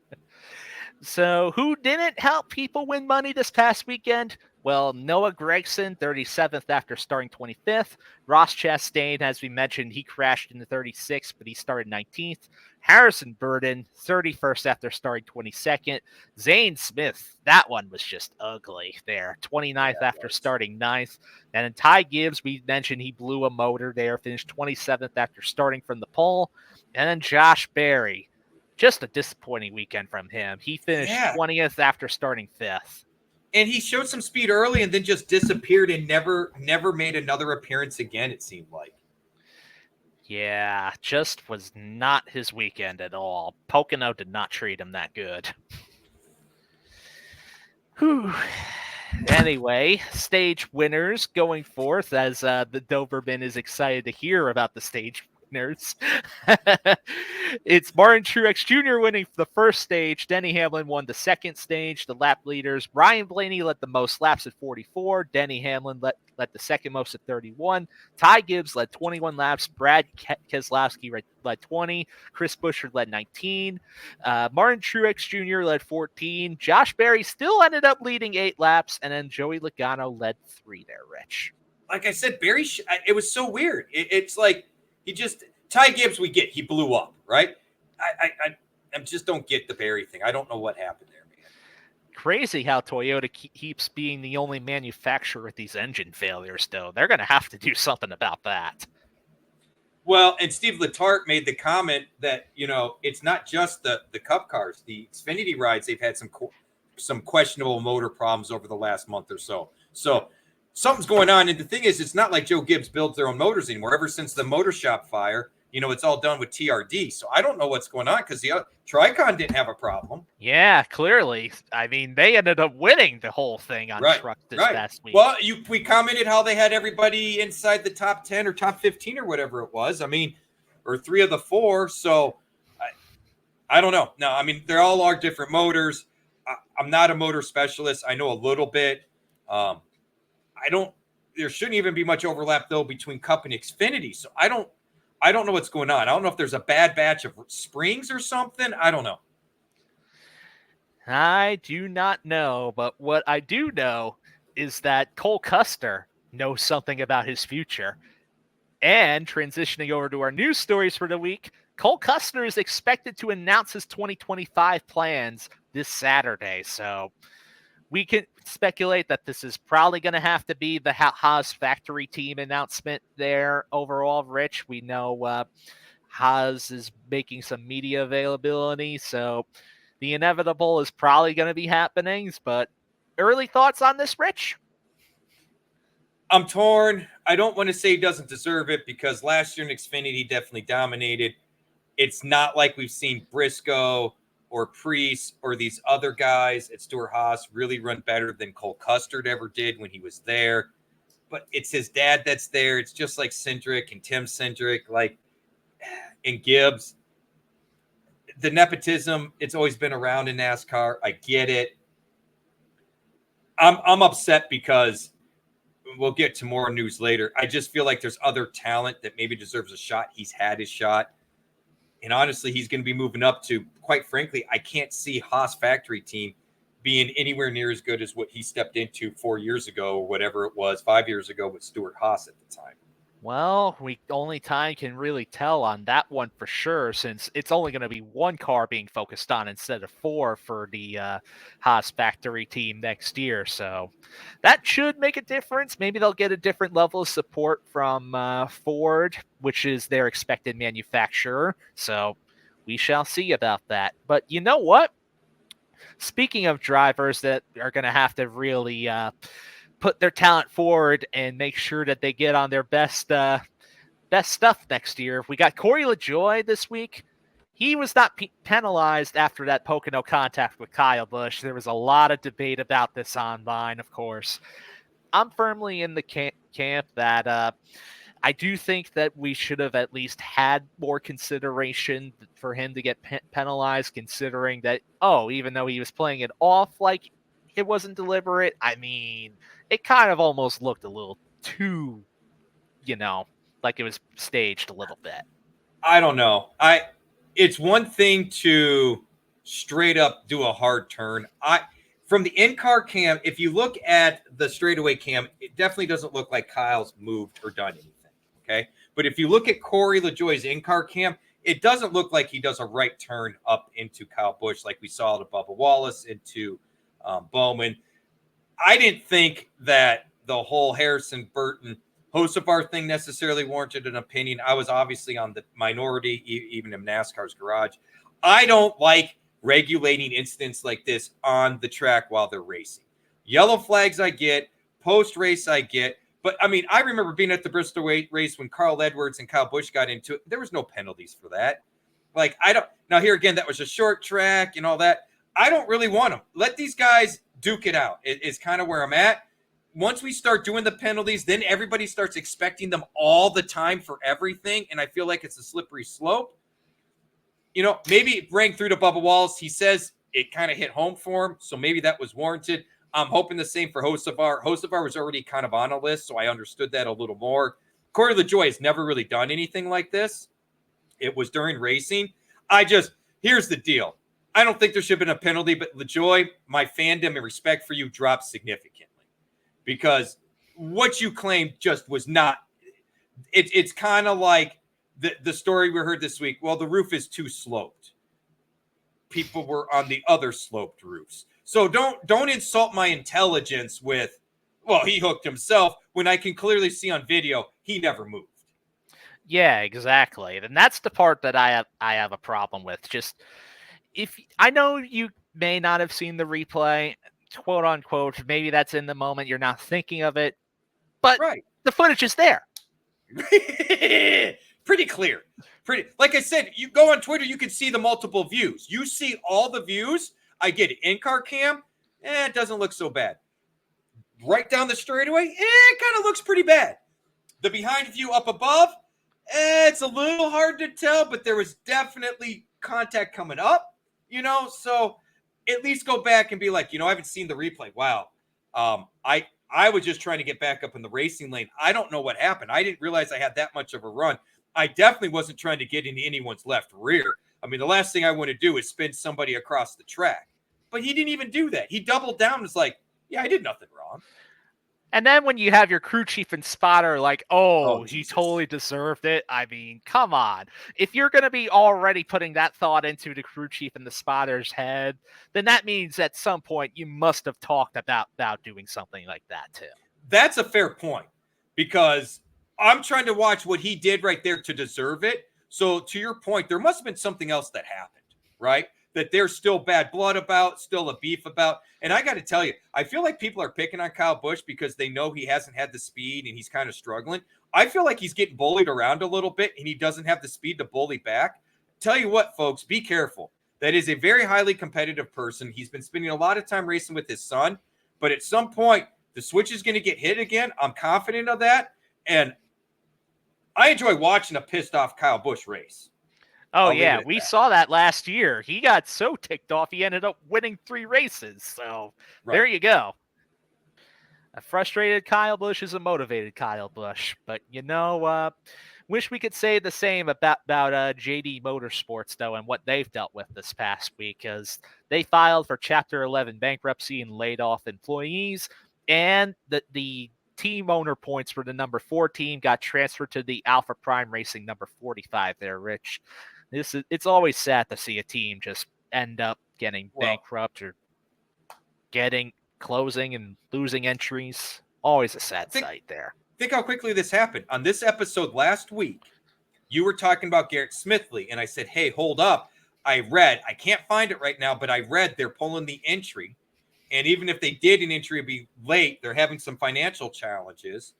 So who didn't help people win money this past weekend? Well, Noah Gragson, 37th after starting 25th. Ross Chastain, as we mentioned, he crashed in the 36th, but he started 19th. Harrison Burden, 31st after starting 22nd. Zane Smith, that one was just ugly there. 29th after starting 9th. And then Ty Gibbs, we mentioned he blew a motor there, finished 27th after starting from the pole. And then Josh Berry, just a disappointing weekend from him. He finished 20th after starting 5th. And he showed some speed early and then just disappeared and never made another appearance again, it seemed like. Yeah, just was not his weekend at all. Pocono did not treat him that good. Whew. Anyway, stage winners going forth as the Doberman is excited to hear about the stage winners. It's Martin Truex Jr. winning the first stage. Denny Hamlin won the second stage. The lap leaders, Ryan Blaney led the most laps at 44. Denny Hamlin led the second most at 31. Ty Gibbs led 21 laps. Brad Keselowski led 20. Chris Buescher led 19. Martin Truex Jr. led 14. Josh Berry still ended up leading 8 laps. And then Joey Logano led 3 there, Rich. Like I said, Berry, it was so weird. It's like Ty Gibbs, we get, he blew up, right? I just don't get the Berry thing. I don't know what happened there, man. Crazy how Toyota keeps being the only manufacturer with these engine failures, though. They're going to have to do something about that. Well, and Steve Letarte made the comment that, it's not just the Cup cars. The Xfinity rides, they've had some questionable motor problems over the last month or so. So something's going on. And the thing is, it's not like Joe Gibbs builds their own motors anymore. Ever since the motor shop fire, it's all done with TRD. So I don't know what's going on because the Tricon didn't have a problem. Yeah, clearly. I mean, they ended up winning the whole thing on truck this past week. Well, we commented how they had everybody inside the top 10 or top 15 or whatever it was. I mean, or 3 of the 4. So I don't know. No, I mean, they all are different motors. I'm not a motor specialist. I know a little bit. There shouldn't even be much overlap though between Cup and Xfinity. So I don't know what's going on. I don't know if there's a bad batch of springs or something. I don't know. I do not know, but what I do know is that Cole Custer knows something about his future. And transitioning over to our news stories for the week, Cole Custer is expected to announce his 2025 plans this Saturday. So we can speculate that this is probably going to have to be the Haas factory team announcement there overall, Rich. We know Haas is making some media availability, so the inevitable is probably going to be happening. But early thoughts on this, Rich? I'm torn. I don't want to say he doesn't deserve it because last year in Xfinity, he definitely dominated. It's not like we've seen Briscoe or Priest or these other guys at Stewart-Haas really run better than Cole Custer ever did when he was there. But it's his dad that's there. It's just like Cindric and Tim Cindric, and Gibbs. The nepotism, it's always been around in NASCAR. I get it. I'm upset because we'll get to more news later. I just feel like there's other talent that maybe deserves a shot. He's had his shot. And honestly, he's going to be moving up to, quite frankly, I can't see Haas factory team being anywhere near as good as what he stepped into 4 years ago or whatever it was, 5 years ago with Stewart-Haas at the time. Well, only time can really tell on that one for sure, since it's only going to be one car being focused on instead of 4 for the Haas factory team next year. So that should make a difference. Maybe they'll get a different level of support from Ford, which is their expected manufacturer. So we shall see about that. But you know what? Speaking of drivers that are going to have to really put their talent forward and make sure that they get on their best stuff next year. We got Corey LaJoie this week. He was not penalized after that Pocono contact with Kyle Busch. There was a lot of debate about this online, of course. I'm firmly in the camp that I do think that we should have at least had more consideration for him to get penalized, considering that, even though he was playing it off like it wasn't deliberate, I mean, it kind of almost looked a little too, like it was staged a little bit. I don't know. It's one thing to straight up do a hard turn. From the in-car cam, if you look at the straightaway cam, it definitely doesn't look like Kyle's moved or done anything. Okay. But if you look at Corey LaJoie's in-car cam, it doesn't look like he does a right turn up into Kyle Busch like we saw to Bubba Wallace, into Bowman. I didn't think that the whole Harrison Burton Hocevar thing necessarily warranted an opinion. I was obviously on the minority, even in NASCAR's garage. I don't like regulating incidents like this on the track while they're racing. Yellow flags I get, post-race I get. But, I mean, I remember being at the Bristol race when Carl Edwards and Kyle Busch got into it. There was no penalties for that. Like, now here again, that was a short track and all that. I don't really want them. Let these guys duke it out. It's kind of where I'm at. Once we start doing the penalties, then everybody starts expecting them all the time for everything, and I feel like it's a slippery slope. Maybe it rang through to Bubba Wallace. He says it kind of hit home for him, so maybe that was warranted. I'm hoping the same for Hocevar. Hocevar was already kind of on a list, so I understood that a little more. Corey LaJoie has never really done anything like this. It was during racing. Here's the deal. I don't think there should have been a penalty, but LaJoie, my fandom and respect for you dropped significantly. Because what you claimed just was not. It's kind of like the story we heard this week. Well, the roof is too sloped. People were on the other sloped roofs. So don't insult my intelligence with, well, he hooked himself, when I can clearly see on video he never moved. Yeah, exactly. And that's the part that I have a problem with. Just, if I know you may not have seen the replay, quote unquote, maybe that's in the moment, you're not thinking of it, but right. The footage is there. Pretty clear. Like I said, you go on Twitter, you can see the multiple views. You see all the views. I get it. In-car cam, it doesn't look so bad. Right down the straightaway, it kind of looks pretty bad. The behind view up above, it's a little hard to tell, but there was definitely contact coming up, so at least go back and be like, I haven't seen the replay. Wow. I was just trying to get back up in the racing lane. I don't know what happened. I didn't realize I had that much of a run. I definitely wasn't trying to get into anyone's left rear. I mean, the last thing I want to do is spin somebody across the track. But he didn't even do that. He doubled down and was like, yeah, I did nothing wrong. And then when you have your crew chief and spotter like, he totally deserved it. I mean, come on. If you're going to be already putting that thought into the crew chief and the spotter's head, then that means at some point you must have talked about doing something like that too. That's a fair point, because I'm trying to watch what he did right there to deserve it. So to your point, there must have been something else that happened, right? That there's still bad blood about, still a beef about. And I got to tell you, I feel like people are picking on Kyle Busch because they know he hasn't had the speed and he's kind of struggling. I feel like he's getting bullied around a little bit and he doesn't have the speed to bully back. Tell you what, folks, be careful. That is a very highly competitive person. He's been spending a lot of time racing with his son, but at some point, the switch is going to get hit again. I'm confident of that. And I enjoy watching a pissed off Kyle Busch race. Oh, yeah, we saw that last year. He got so ticked off, he ended up winning 3 races. So There you go. A frustrated Kyle Busch is a motivated Kyle Busch. But, wish we could say the same about JD Motorsports, though, and what they've dealt with this past week, because they filed for Chapter 11 bankruptcy and laid off employees. And the team owner points for the number 4 team got transferred to the Alpha Prime Racing number 45 there, Rich. It's always sad to see a team just end up getting bankrupt or closing and losing entries. Always a sad sight there. Think how quickly this happened. On this episode last week, you were talking about Garrett Smithley, and I said, hey, hold up. I can't find it right now, but I read they're pulling the entry. And even if they did an entry, it'd be late. They're having some financial challenges.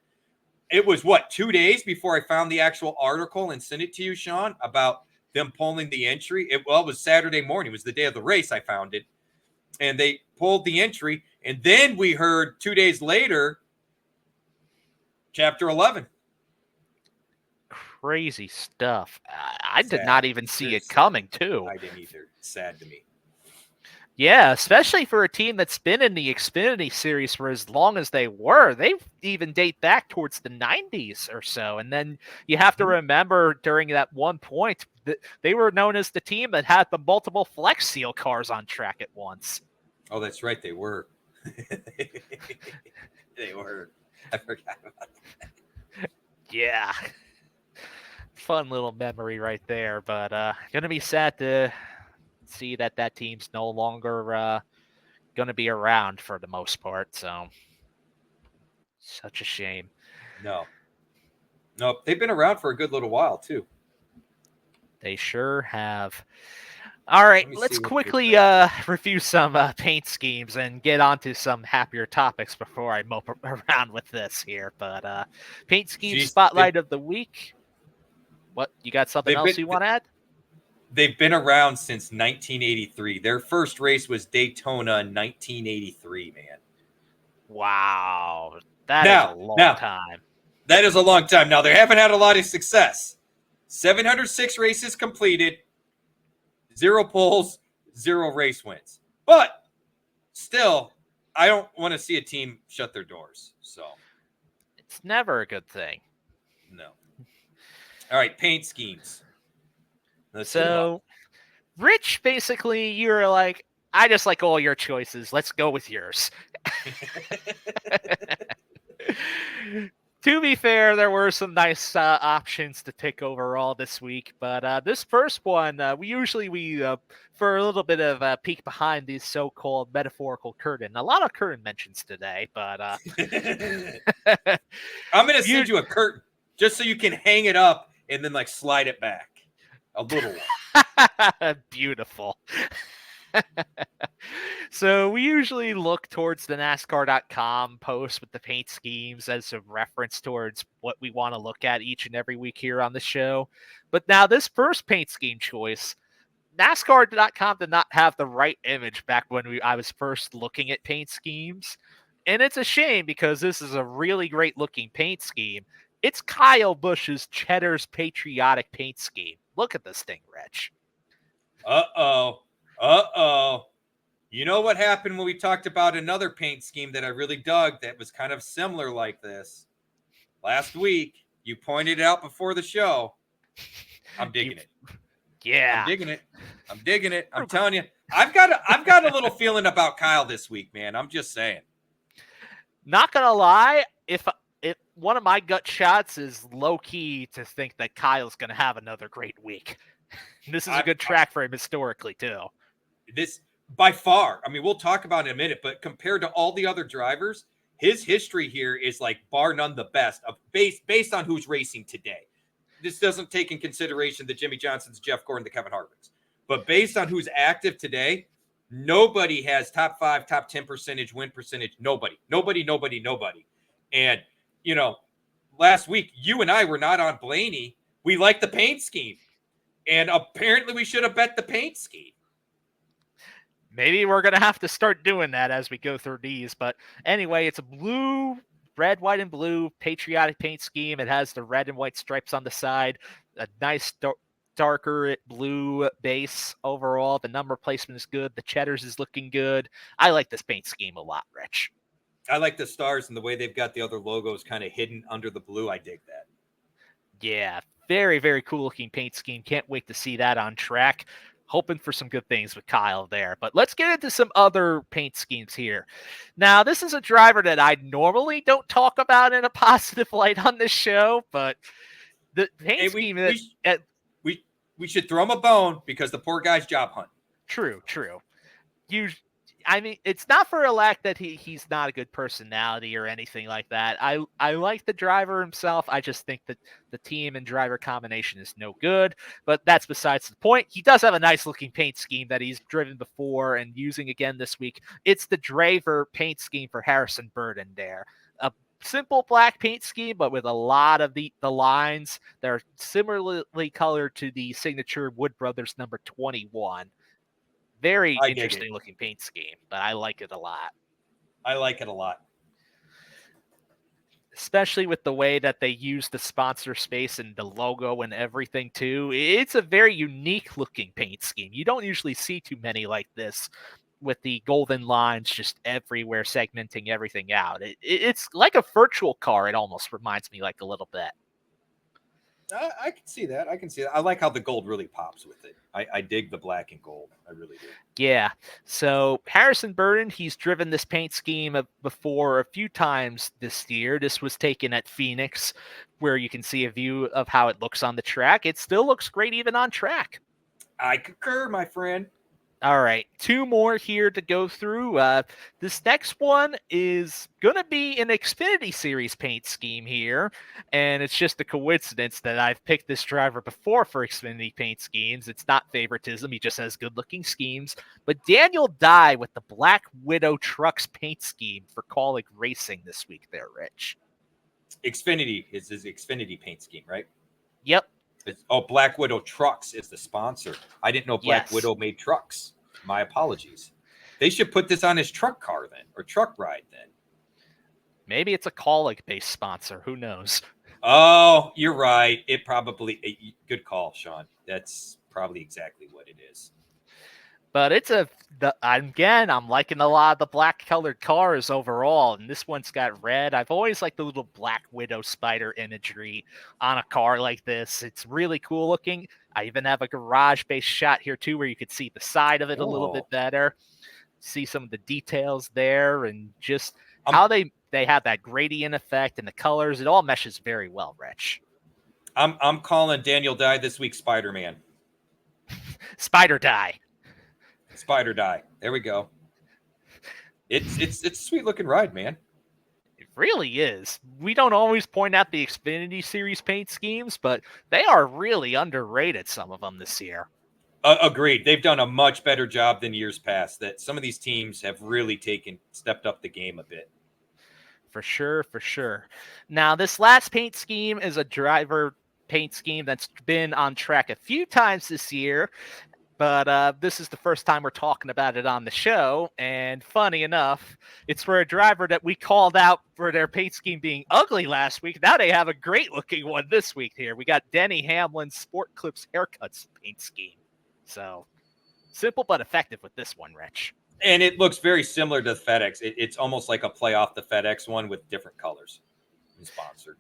It was, 2 days before I found the actual article and sent it to you, Sean, about them pulling the entry. It was Saturday morning. It was the day of the race I found it. And they pulled the entry. And then we heard 2 days later, Chapter 11. Crazy stuff. I did not even see it coming, too. I didn't either. It's sad to me. Yeah, especially for a team that's been in the Xfinity Series for as long as they were. They even date back towards the 90s or so. And then you have to remember during that one point, they were known as the team that had the multiple Flex Seal cars on track at once. Oh, that's right. They were. They were. I forgot about that. Yeah. Fun little memory right there. But going to be sad to see that team's no longer going to be around for the most part. So, such a shame. No, they've been around for a good little while, too. They sure have. All right, let's quickly review some paint schemes and get on to some happier topics before I mope around with this here. But paint scheme spotlight of the week. What, you got something else you want to add? They've been around since 1983. Their first race was Daytona in 1983, man. Wow. That is a long time. That is a long time. Now, they haven't had a lot of success. 706 races completed, 0 poles, 0 race wins. But still, I don't want to see a team shut their doors. So it's never a good thing. No. All right, paint schemes. So, Rich, basically, you're like, I just like all your choices. Let's go with yours. To be fair, there were some nice options to pick overall this week, but this first one, we for a little bit of a peek behind these so-called metaphorical curtain. A lot of curtain mentions today, but I'm going to send you a curtain just so you can hang it up and then like slide it back a little. Beautiful. So we usually look towards the NASCAR.com post with the paint schemes as a reference towards what we want to look at each and every week here on the show. But now this first paint scheme choice, NASCAR.com did not have the right image back when I was first looking at paint schemes. And it's a shame because this is a really great looking paint scheme. It's Kyle Busch's Cheddar's Patriotic paint scheme. Look at this thing, Rich. Uh-oh. You know what happened when we talked about another paint scheme that I really dug that was kind of similar like this? Last week, you pointed it out before the show. I'm digging it. Yeah. I'm digging it. I'm telling you. I've got a little feeling about Kyle this week, man. I'm just saying. Not going to lie, if one of my gut shots is low-key to think that Kyle's going to have another great week. This is a good track for him historically, too. This, by far, I mean, we'll talk about it in a minute, but compared to all the other drivers, his history here is like bar none the best of based on who's racing today. This doesn't take in consideration the Jimmy Johnsons, Jeff Gordon, the Kevin Harvicks. But based on who's active today, nobody has top 5, top 10 percentage, win percentage. Nobody. And, you know, last week, you and I were not on Blaney. We like the paint scheme. And apparently we should have bet the paint scheme. Maybe we're going to have to start doing that as we go through these. But anyway, it's a blue, red, white, and blue patriotic paint scheme. It has the red and white stripes on the side, a nice darker blue base overall. The number placement is good. The Cheddar's is looking good. I like this paint scheme a lot, Rich. I like the stars and the way they've got the other logos kind of hidden under the blue. I dig that. Yeah, very, very cool looking paint scheme. Can't wait to see that on track. hoping for some good things with Kyle there. But let's get into some other paint schemes here. Now, this is a driver that I normally don't talk about in a positive light on this show, but the paint scheme we should throw him a bone because the poor guy's job hunt. True. I mean, it's not for a lack that he's not a good personality or anything like that. I like the driver himself. I just think that the team and driver combination is no good, but that's besides the point. He does have a nice looking paint scheme that he's driven before and using again this week. It's the Draver paint scheme for Harrison Burden there. A simple black paint scheme, but with a lot of the lines that are similarly colored to the signature Wood Brothers number 21. Very interesting looking paint scheme, but I like it a lot. Especially with the way that they use the sponsor space and the logo and everything too. It's a very unique looking paint scheme. You don't usually see too many like this with the golden lines just everywhere segmenting everything out. It's like a virtual car. It almost reminds me like a little bit. I can see that. I like how the gold really pops with it. I dig the black and gold. I really do. Yeah. So Harrison Burden, he's driven this paint scheme before a few times this year. This was taken at Phoenix, where you can see a view of how it looks on the track. It still looks great even on track. I concur, my friend. All right, 2 more here to go through. This next one is going to be an Xfinity Series paint scheme here, and it's just a coincidence that I've picked this driver before for Xfinity paint schemes. It's not favoritism. He just has good-looking schemes. But Daniel Dye with the Black Widow Trucks paint scheme for Kaulig Racing this week there, Rich. Xfinity is his Xfinity paint scheme, right? Yep. Black Widow Trucks is the sponsor. I didn't know Black Widow made trucks. My apologies. They should put this on his truck car then, or truck ride then. Maybe it's a Kaulig-based sponsor. Who knows? Oh, you're right. It probably good call, Sean. That's probably exactly what it is. But I'm liking a lot of the black colored cars overall, and this one's got red. I've always liked the little Black Widow spider imagery on a car like this. It's really cool looking. I even have a garage-based shot here too, where you could see the side of it a little bit better. See some of the details there, and just how they have that gradient effect and the colors. It all meshes very well, Rich. I'm calling Daniel Dye this week Spider-Man. Spider Dye. Spider Die. There we go. It's a sweet looking ride, man. It really is. We don't always point out the Xfinity Series paint schemes, but they are really underrated, some of them this year. Agreed. They've done a much better job than years past. That some of these teams have really stepped up the game a bit. For sure. Now, this last paint scheme is a driver paint scheme that's been on track a few times this year. But this is the first time we're talking about it on the show. And funny enough, it's for a driver that we called out for their paint scheme being ugly last week. Now they have a great looking one this week here. We got Denny Hamlin's Sport Clips Haircuts paint scheme. So simple but effective with this one, Rich. And it looks very similar to the FedEx. It's almost like a play off the FedEx one with different colors. And sponsored.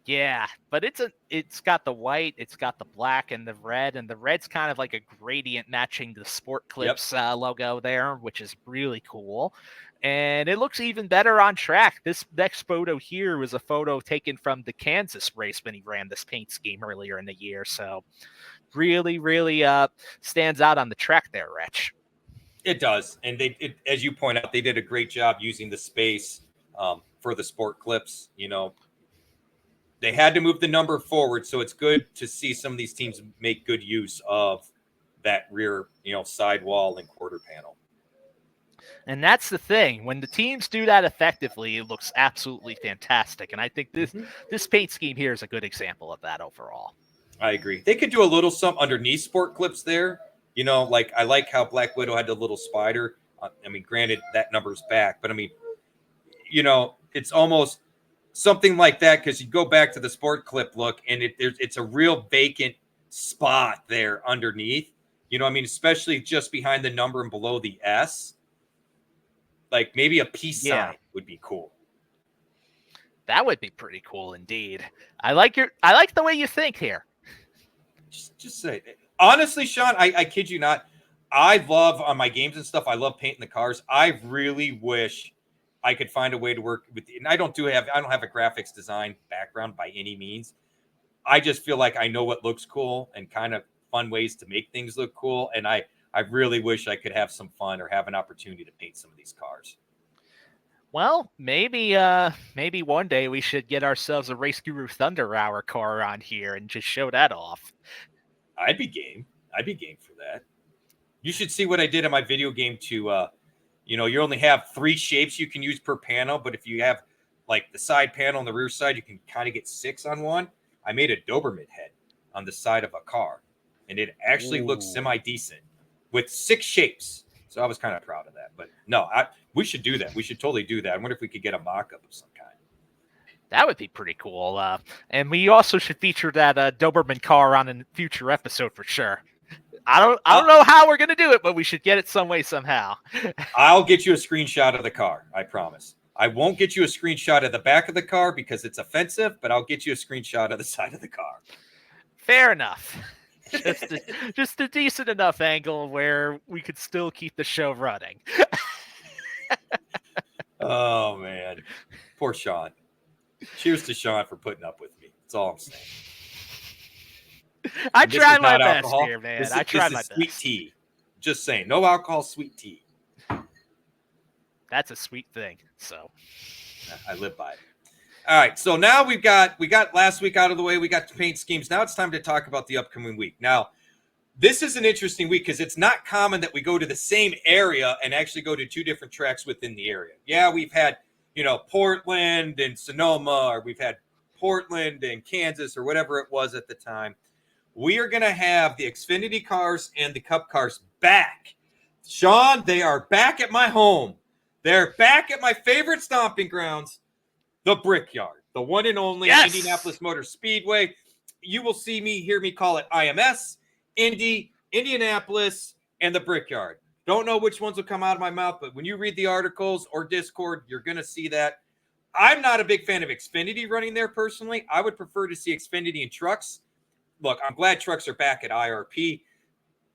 Yeah, but it's got the white, it's got the black and the red's kind of like a gradient matching the Sport Clips logo there, which is really cool. And it looks even better on track. This next photo here was a photo taken from the Kansas race when he ran this paint scheme earlier in the year. So really stands out on the track there, Rich. It does. And as you point out, they did a great job using the space for the Sport Clips, They had to move the number forward, so it's good to see some of these teams make good use of that rear, sidewall and quarter panel. And that's the thing. When the teams do that effectively, it looks absolutely fantastic. And I think this paint scheme here is a good example of that overall. I agree. They could do a little something underneath Sport Clips there. Like I like how Black Widow had the little spider. Granted, that number's back, but it's almost something like that, because you go back to the Sport Clip look, and it's a real vacant spot there underneath. Especially just behind the number and below the S. Like maybe a peace sign would be cool. That would be pretty cool indeed. I like the way you think here. Just say Honestly, Sean, I kid you not. I love on my games and stuff. I love painting the cars. I really wish I could find a way to work with. And I don't have a graphics design background by any means. I just feel like I know what looks cool and kind of fun ways to make things look cool. And I really wish I could have some fun or have an opportunity to paint some of these cars. Well, maybe one day we should get ourselves a RaceGuru Thunder Hour car around here and just show that off. I'd be game for that. You should see what I did in my video game to, you only have 3 shapes you can use per panel, but if you have like the side panel and the rear side, you can kind of get 6 on one. I made a Doberman head on the side of a car, and it actually looks semi-decent with 6 shapes. So I was kind of proud of that. But no, we should do that. We should totally do that. I wonder if we could get a mock-up of some kind. That would be pretty cool. And we also should feature that Doberman car on a future episode for sure. I don't know how we're gonna do it, but we should get it some way somehow. I'll get you a screenshot of the car. I promise. I won't get you a screenshot of the back of the car because it's offensive, but I'll get you a screenshot of the side of the car. Fair enough. Just a decent enough angle where we could still keep the show running. Oh man, poor Sean. Cheers to Sean for putting up with me. That's all I'm saying. I tried my best here, man. I tried my best. Sweet tea. Just saying, no alcohol, sweet tea. That's a sweet thing. So I live by it. All right, so now we got last week out of the way. We got the paint schemes. Now it's time to talk about the upcoming week. Now, this is an interesting week because it's not common that we go to the same area and actually go to 2 different tracks within the area. Yeah, we've had Portland and Sonoma, or we've had Portland and Kansas, or whatever it was at the time. We are going to have the Xfinity cars and the Cup cars back. Sean, they are back at my home. They're back at my favorite stomping grounds, the Brickyard, the one and only Indianapolis Motor Speedway. You will hear me call it IMS, Indy, Indianapolis, and the Brickyard. Don't know which ones will come out of my mouth, but when you read the articles or Discord, you're going to see that. I'm not a big fan of Xfinity running there personally. I would prefer to see Xfinity and trucks. Look, I'm glad trucks are back at IRP.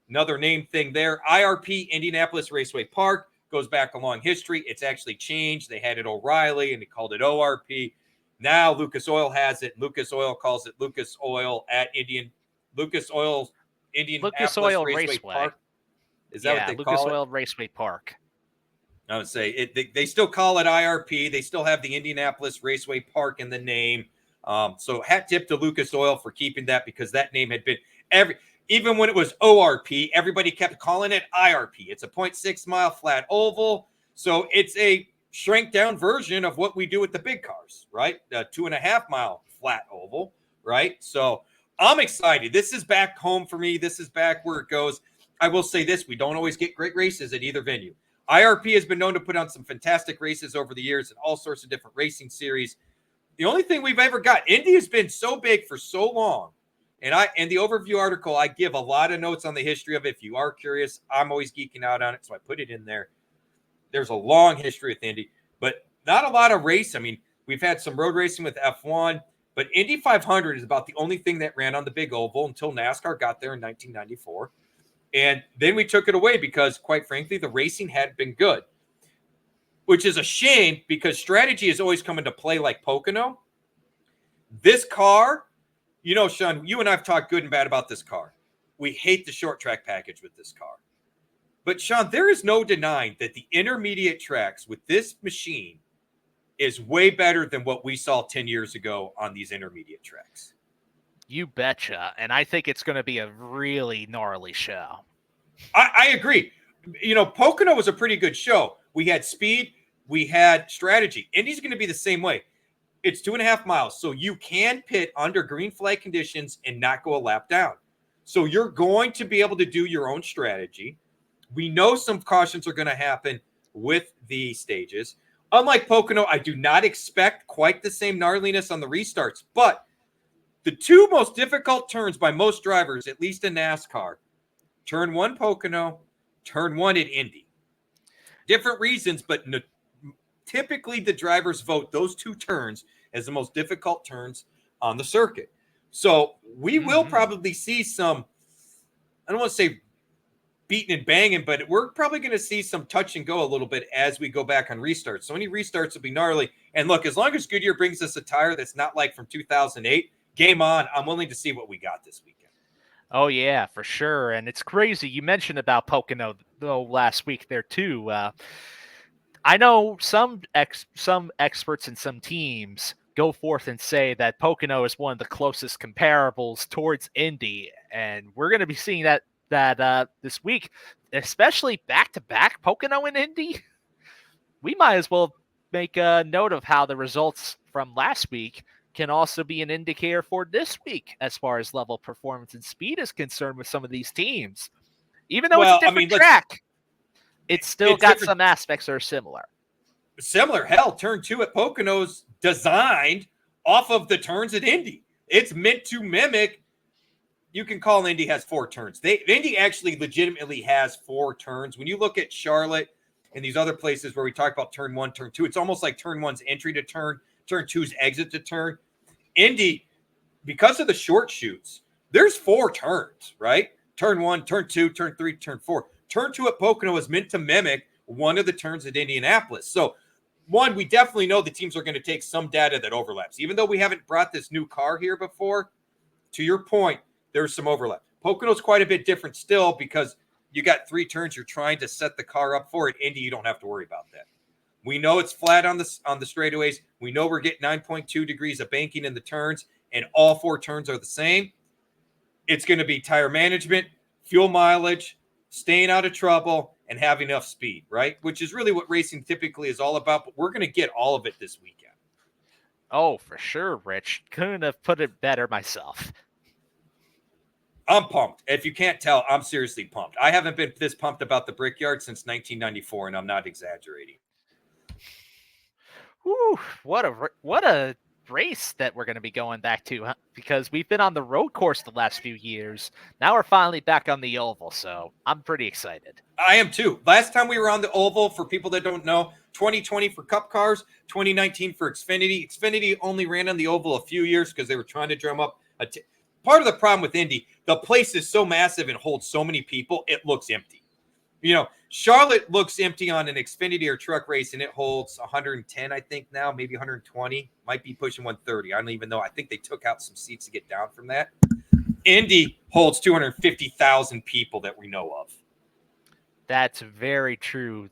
Another name thing there. IRP, Indianapolis Raceway Park, goes back a long history. It's actually changed. They had it O'Reilly, and they called it ORP. Now Lucas Oil has it. Lucas Oil calls it Lucas Oil at Lucas Oil Raceway Park. Is that what they Lucas call it? Oil Raceway Park. I would say they still call it IRP. They still have the Indianapolis Raceway Park in the name. So hat tip to Lucas Oil for keeping that, because that name had been even when it was ORP, everybody kept calling it IRP. It's a 0.6 mile flat oval. So it's a shrink down version of what we do with the big cars, right? The 2.5 mile flat oval, right? So I'm excited. This is back home for me. This is back where it goes. I will say this. We don't always get great races at either venue. IRP has been known to put on some fantastic races over the years in all sorts of different racing series. The only thing we've ever got, Indy has been so big for so long. And in the overview article, I give a lot of notes on the history of it. If you are curious, I'm always geeking out on it, so I put it in there. There's a long history with Indy, but not a lot of race. I mean, we've had some road racing with F1, but Indy 500 is about the only thing that ran on the big oval until NASCAR got there in 1994. And then we took it away because, quite frankly, the racing hadn't been good, which is a shame because strategy has always come into play like Pocono. This car, Sean, you and I have talked good and bad about this car. We hate the short track package with this car. But, Sean, there is no denying that the intermediate tracks with this machine is way better than what we saw 10 years ago on these intermediate tracks. You betcha. And I think it's going to be a really gnarly show. I agree. Pocono was a pretty good show. We had speed. We had strategy. Indy's going to be the same way. It's 2.5 miles. So you can pit under green flag conditions and not go a lap down. So you're going to be able to do your own strategy. We know some cautions are going to happen with the stages. Unlike Pocono, I do not expect quite the same gnarliness on the restarts. But the 2 most difficult turns by most drivers, at least in NASCAR, turn 1 Pocono, turn 1 at Indy. Different reasons, but typically the drivers vote those 2 turns as the most difficult turns on the circuit. So we will probably see some I don't want to say beating and banging, but we're probably going to see some touch and go a little bit as we go back on restarts. So any restarts will be gnarly. And look, as long as Goodyear brings us a tire that's not like from 2008, game on. I'm willing to see what we got this weekend. Oh, yeah, for sure. And it's crazy. You mentioned about Pocono, though, last week there, too. I know some experts and some teams go forth and say that Pocono is one of the closest comparables towards Indy. And we're going to be seeing that this week, especially back-to-back Pocono and Indy. We might as well make a note of how the results from last week can also be an indicator for this week as far as level performance and speed is concerned with some of these teams. Even though it's a different track, it's got different. Some aspects that are similar. Similar. Hell, turn 2 at Pocono's designed off of the turns at Indy. It's meant to mimic. You can call Indy has 4 turns. Indy actually legitimately has 4 turns. When you look at Charlotte and these other places where we talk about turn 1, turn 2, it's almost like turn 1's entry to turn 2's exit to turn. Indy, because of the short shoots, there's 4 turns, right? Turn 1, turn 2, turn 3, turn 4. Turn 2 at Pocono is meant to mimic one of the turns at Indianapolis. So, one, we definitely know the teams are going to take some data that overlaps. Even though we haven't brought this new car here before, to your point, there's some overlap. Pocono's quite a bit different still because you got 3 turns you're trying to set the car up for. At Indy, you don't have to worry about that. We know it's flat on the straightaways. We know we're getting 9.2 degrees of banking in the turns, and all 4 turns are the same. It's going to be tire management, fuel mileage, staying out of trouble, and having enough speed, right? Which is really what racing typically is all about, but we're going to get all of it this weekend. Oh, for sure, Rich. Couldn't have put it better myself. I'm pumped. If you can't tell, I'm seriously pumped. I haven't been this pumped about the Brickyard since 1994, and I'm not exaggerating. Whew, what a race that we're going to be going back to, huh? Because we've been on the road course the last few years. Now we're finally back on the oval, so I'm pretty excited. I am too. Last time we were on the oval, for people that don't know, 2020 for Cup cars, 2019 for Xfinity. Xfinity only ran on the oval a few years because they were trying to drum up part of the problem with Indy, the place is so massive and holds so many people, it looks empty. You know, Charlotte looks empty on an Xfinity or truck race, and it holds 110, I think now, maybe 120, might be pushing 130. I don't even know. I think they took out some seats to get down from that. Indy holds 250,000 people that we know of. That's very true.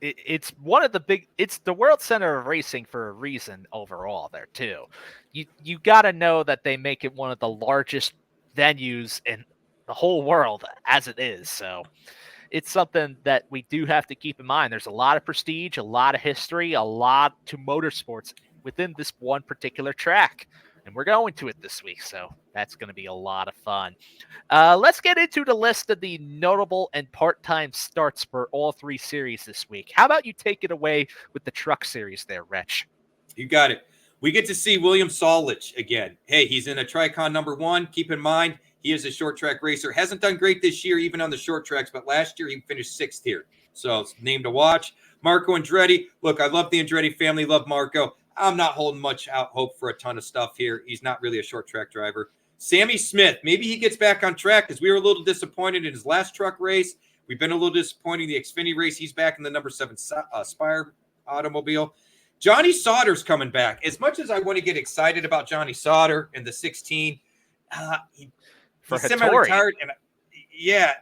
It's one of the it's the world center of racing for a reason overall there too. You got to know that they make it one of the largest venues in the whole world as it is. So it's something that we do have to keep in mind. There's a lot of prestige, a lot of history, a lot to motorsports within this one particular track. And we're going to it this week, so that's going to be a lot of fun. Let's get into the list of the notable and part-time starts for all 3 series this week. How about you take it away with the truck series there, Rich? You got it. We get to see William Solich again. Hey, he's in a Tricon number 1. Keep in mind, he is a short track racer. Hasn't done great this year, even on the short tracks, but last year he finished 6th here. So it's name to watch. Marco Andretti. Look, I love the Andretti family. Love Marco. I'm not holding much out hope for a ton of stuff here. He's not really a short track driver. Sammy Smith, maybe he gets back on track because we were a little disappointed in his last truck race. We've been a little disappointed in the Xfinity race. He's back in the number 7 Spire automobile. Johnny Sauter's coming back. As much as I want to get excited about Johnny Sauter in the 16, he's semi-retired. And yeah,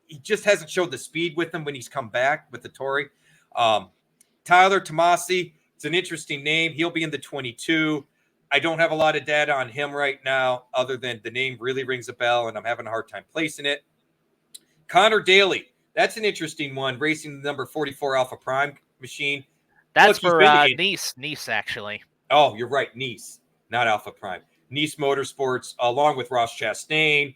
he just hasn't showed the speed with him when he's come back with the Tory. Tyler Tomasi, it's an interesting name. He'll be in the 22. I don't have a lot of data on him right now, other than the name really rings a bell, and I'm having a hard time placing it. Connor Daly, that's an interesting one, racing the number 44 Alpha Prime machine. That's for Nice, actually. Oh, you're right, Nice, not Alpha Prime. Nice Motorsports, along with Ross Chastain.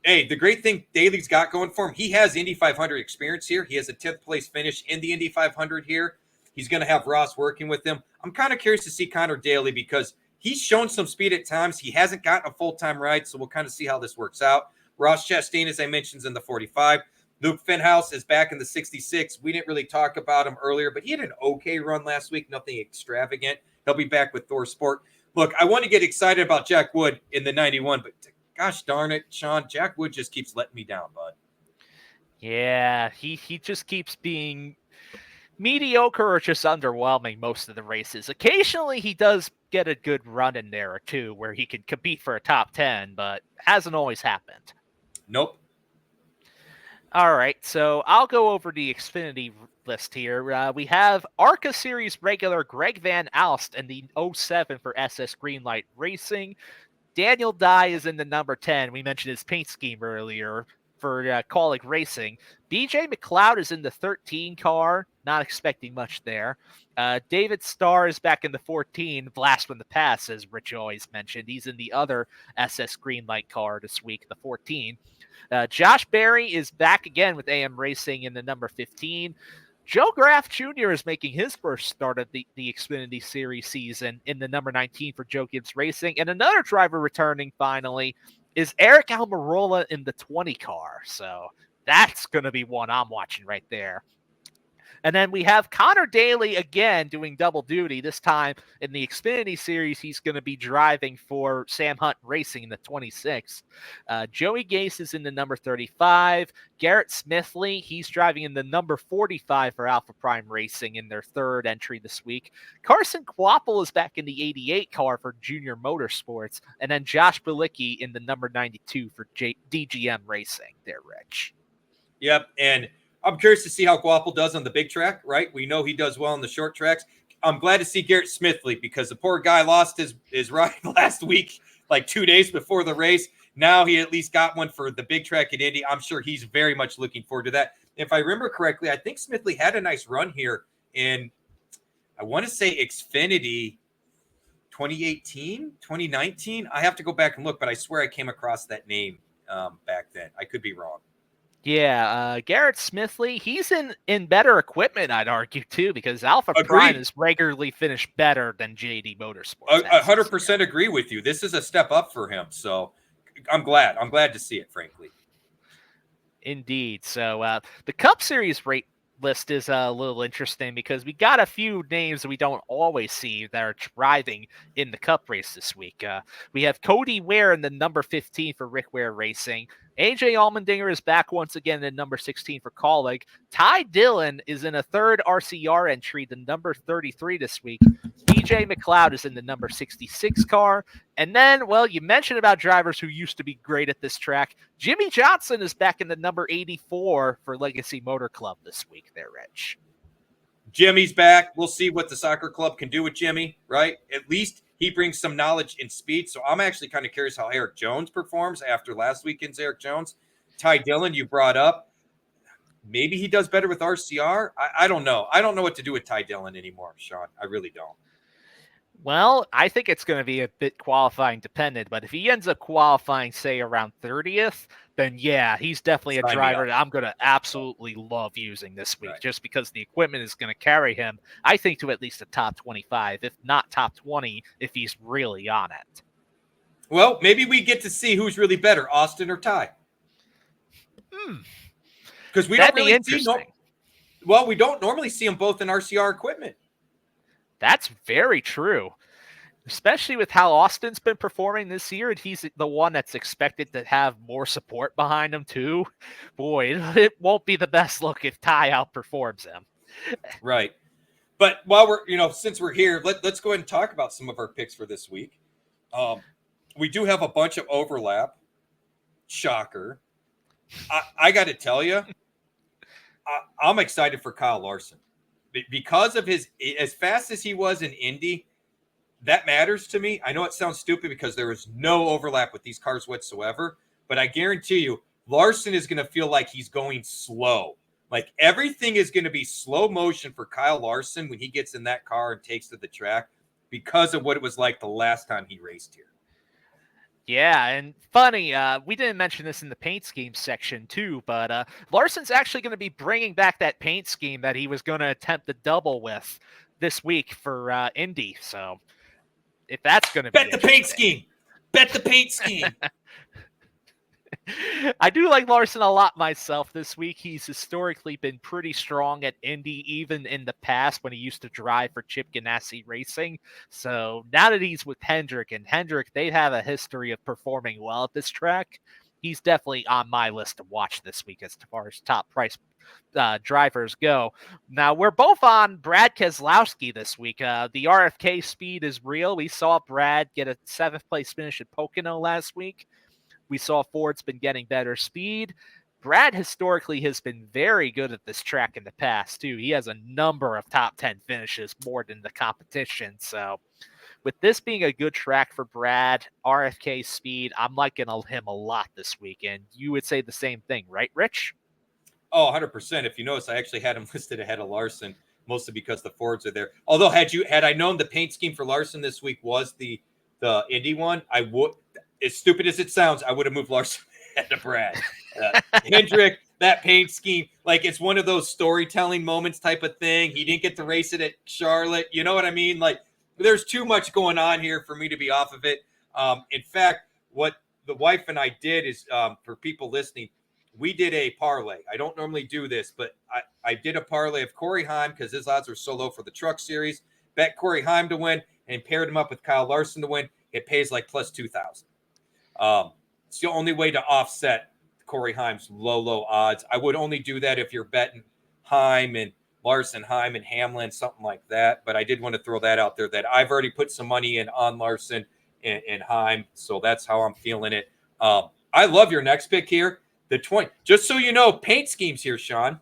Hey, the great thing Daly's got going for him, he has Indy 500 experience here. He has a 10th place finish in the Indy 500 here. He's going to have Ross working with him. I'm kind of curious to see Connor Daly because he's shown some speed at times. He hasn't gotten a full-time ride, so we'll kind of see how this works out. Ross Chastain, as I mentioned, is in the 45. Luke Fenhouse is back in the 66. We didn't really talk about him earlier, but he had an okay run last week, nothing extravagant. He'll be back with Thor Sport. Look, I want to get excited about Jack Wood in the 91, but gosh darn it, Sean, Jack Wood just keeps letting me down, bud. Yeah, he just keeps being mediocre or just underwhelming most of the races. Occasionally, he does get a good run in there or two where he can compete for a top 10, but hasn't always happened. Nope. All right, so I'll go over the Xfinity list here. We have ARCA Series regular Greg Van Alst in the 07 for SS Greenlight Racing. Daniel Dye is in the number 10. We mentioned his paint scheme earlier for Kaulig Racing. BJ McLeod is in the 13 car. Not expecting much there. David Starr is back in the 14. Blast from the past, as Rich always mentioned. He's in the other SS Greenlight car this week, the 14. Josh Berry is back again with AM Racing in the number 15. Joe Graff Jr. is making his first start of the Xfinity Series season in the number 19 for Joe Gibbs Racing. And another driver returning finally is Eric Almirola in the 20 car. So that's going to be one I'm watching right there. And then we have Connor Daly again doing double duty. This time in the Xfinity Series, he's going to be driving for Sam Hunt Racing in the 26. Joey Gase is in the number 35. Garrett Smithley, he's driving in the number 45 for Alpha Prime Racing in their third entry this week. Carson Kvapil is back in the 88 car for Junior Motorsports. And then Josh Bilicki in the number 92 for DGM Racing. There, Rich. Yep, and I'm curious to see how Guapel does on the big track, right? We know he does well on the short tracks. I'm glad to see Garrett Smithley because the poor guy lost his ride last week, like 2 days before the race. Now he at least got one for the big track at Indy. I'm sure he's very much looking forward to that. If I remember correctly, I think Smithley had a nice run here in, I want to say Xfinity 2018, 2019. I have to go back and look, but I swear I came across that name back then. I could be wrong. Yeah, Garrett Smithley, he's in better equipment, I'd argue, too, because Alpha Agreed. Prime has regularly finished better than JD Motorsports. 100% agree with you. This is a step up for him, so I'm glad. I'm glad to see it, frankly. Indeed. So the Cup Series rate list is a little interesting because we got a few names that we don't always see that are driving in the Cup race this week. We have Cody Ware in the number 15 for Rick Ware Racing. AJ Allmendinger is back once again in number 16 for Kaulig. Ty Dillon is in a third RCR entry, the number 33 this week. BJ McLeod is in the number 66 car. And then, well, you mentioned about drivers who used to be great at this track. Jimmy Johnson is back in the number 84 for Legacy Motor Club this week there, Rich. Jimmy's back. We'll see what the soccer club can do with Jimmy, right? At least he brings some knowledge and speed. So I'm actually kind of curious how Eric Jones performs after last weekend's Eric Jones. Ty Dillon, you brought up. Maybe he does better with RCR. I don't know. I don't know what to do with Ty Dillon anymore, Sean. I really don't. Well, I think it's going to be a bit qualifying dependent, but if he ends up qualifying, say, around 30th, then yeah, he's definitely a driver that I'm going to absolutely love using this week, just because the equipment is going to carry him, I think, to at least a top 25, if not top 20, if he's really on it. Well, maybe we get to see who's really better, Austin or Ty. Because we don't really see we don't normally see them both in RCR equipment. That's very true, especially with how Austin's been performing this year, and he's the one that's expected to have more support behind him too. Boy, it won't be the best look if Ty outperforms him. Right. But while we're, since we're here, let's go ahead and talk about some of our picks for this week. We do have a bunch of overlap. Shocker. I got to tell you, I'm excited for Kyle Larson. Because of his, as fast as he was in Indy, that matters to me. I know it sounds stupid because there is no overlap with these cars whatsoever, but I guarantee you, Larson is going to feel like he's going slow. Like everything is going to be slow motion for Kyle Larson when he gets in that car and takes to the track because of what it was like the last time he raced here. Yeah, and funny, we didn't mention this in the paint scheme section too, but Larson's actually going to be bringing back that paint scheme that he was going to attempt the double with this week for Indy. So if that's going to be bet the paint scheme, I do like Larson a lot myself this week. He's historically been pretty strong at Indy, even in the past when he used to drive for Chip Ganassi Racing. So now that he's with Hendrick, and Hendrick, they have a history of performing well at this track. he's definitely on my list to watch this week as far as top price drivers go. Now, we're both on Brad Keselowski this week. The RFK speed is real. We saw Brad get a 7th place finish at Pocono last week. We saw Ford's been getting better speed. Brad historically has been very good at this track in the past, too. He has a number of top 10 finishes more than the competition. So with this being a good track for Brad, RFK speed, I'm liking him a lot this week. And you would say the same thing, right, Rich? Oh, 100%. If you notice, I actually had him listed ahead of Larson, mostly because the Fords are there. Although had I known the paint scheme for Larson this week was the Indy one, I would, as stupid as it sounds, I would have moved Larson ahead of Brad. Hendrick, that paint scheme, like it's one of those storytelling moments type of thing. He didn't get to race it at Charlotte. You know what I mean? Like there's too much going on here for me to be off of it. In fact, what the wife and I did is for people listening, we did a parlay. I don't normally do this, but I did a parlay of Corey Heim because his odds are so low for the Truck Series. Bet Corey Heim to win and paired him up with Kyle Larson to win. It pays like plus 2,000. It's the only way to offset Corey Heim's low odds. I would only do that if you're betting Heim and Larson, Heim and Hamlin, something like that. But I did want to throw that out there that I've already put some money in on Larson and Heim. So that's how I'm feeling it. I love your next pick here. The 20, just so you know, paint schemes here, Sean.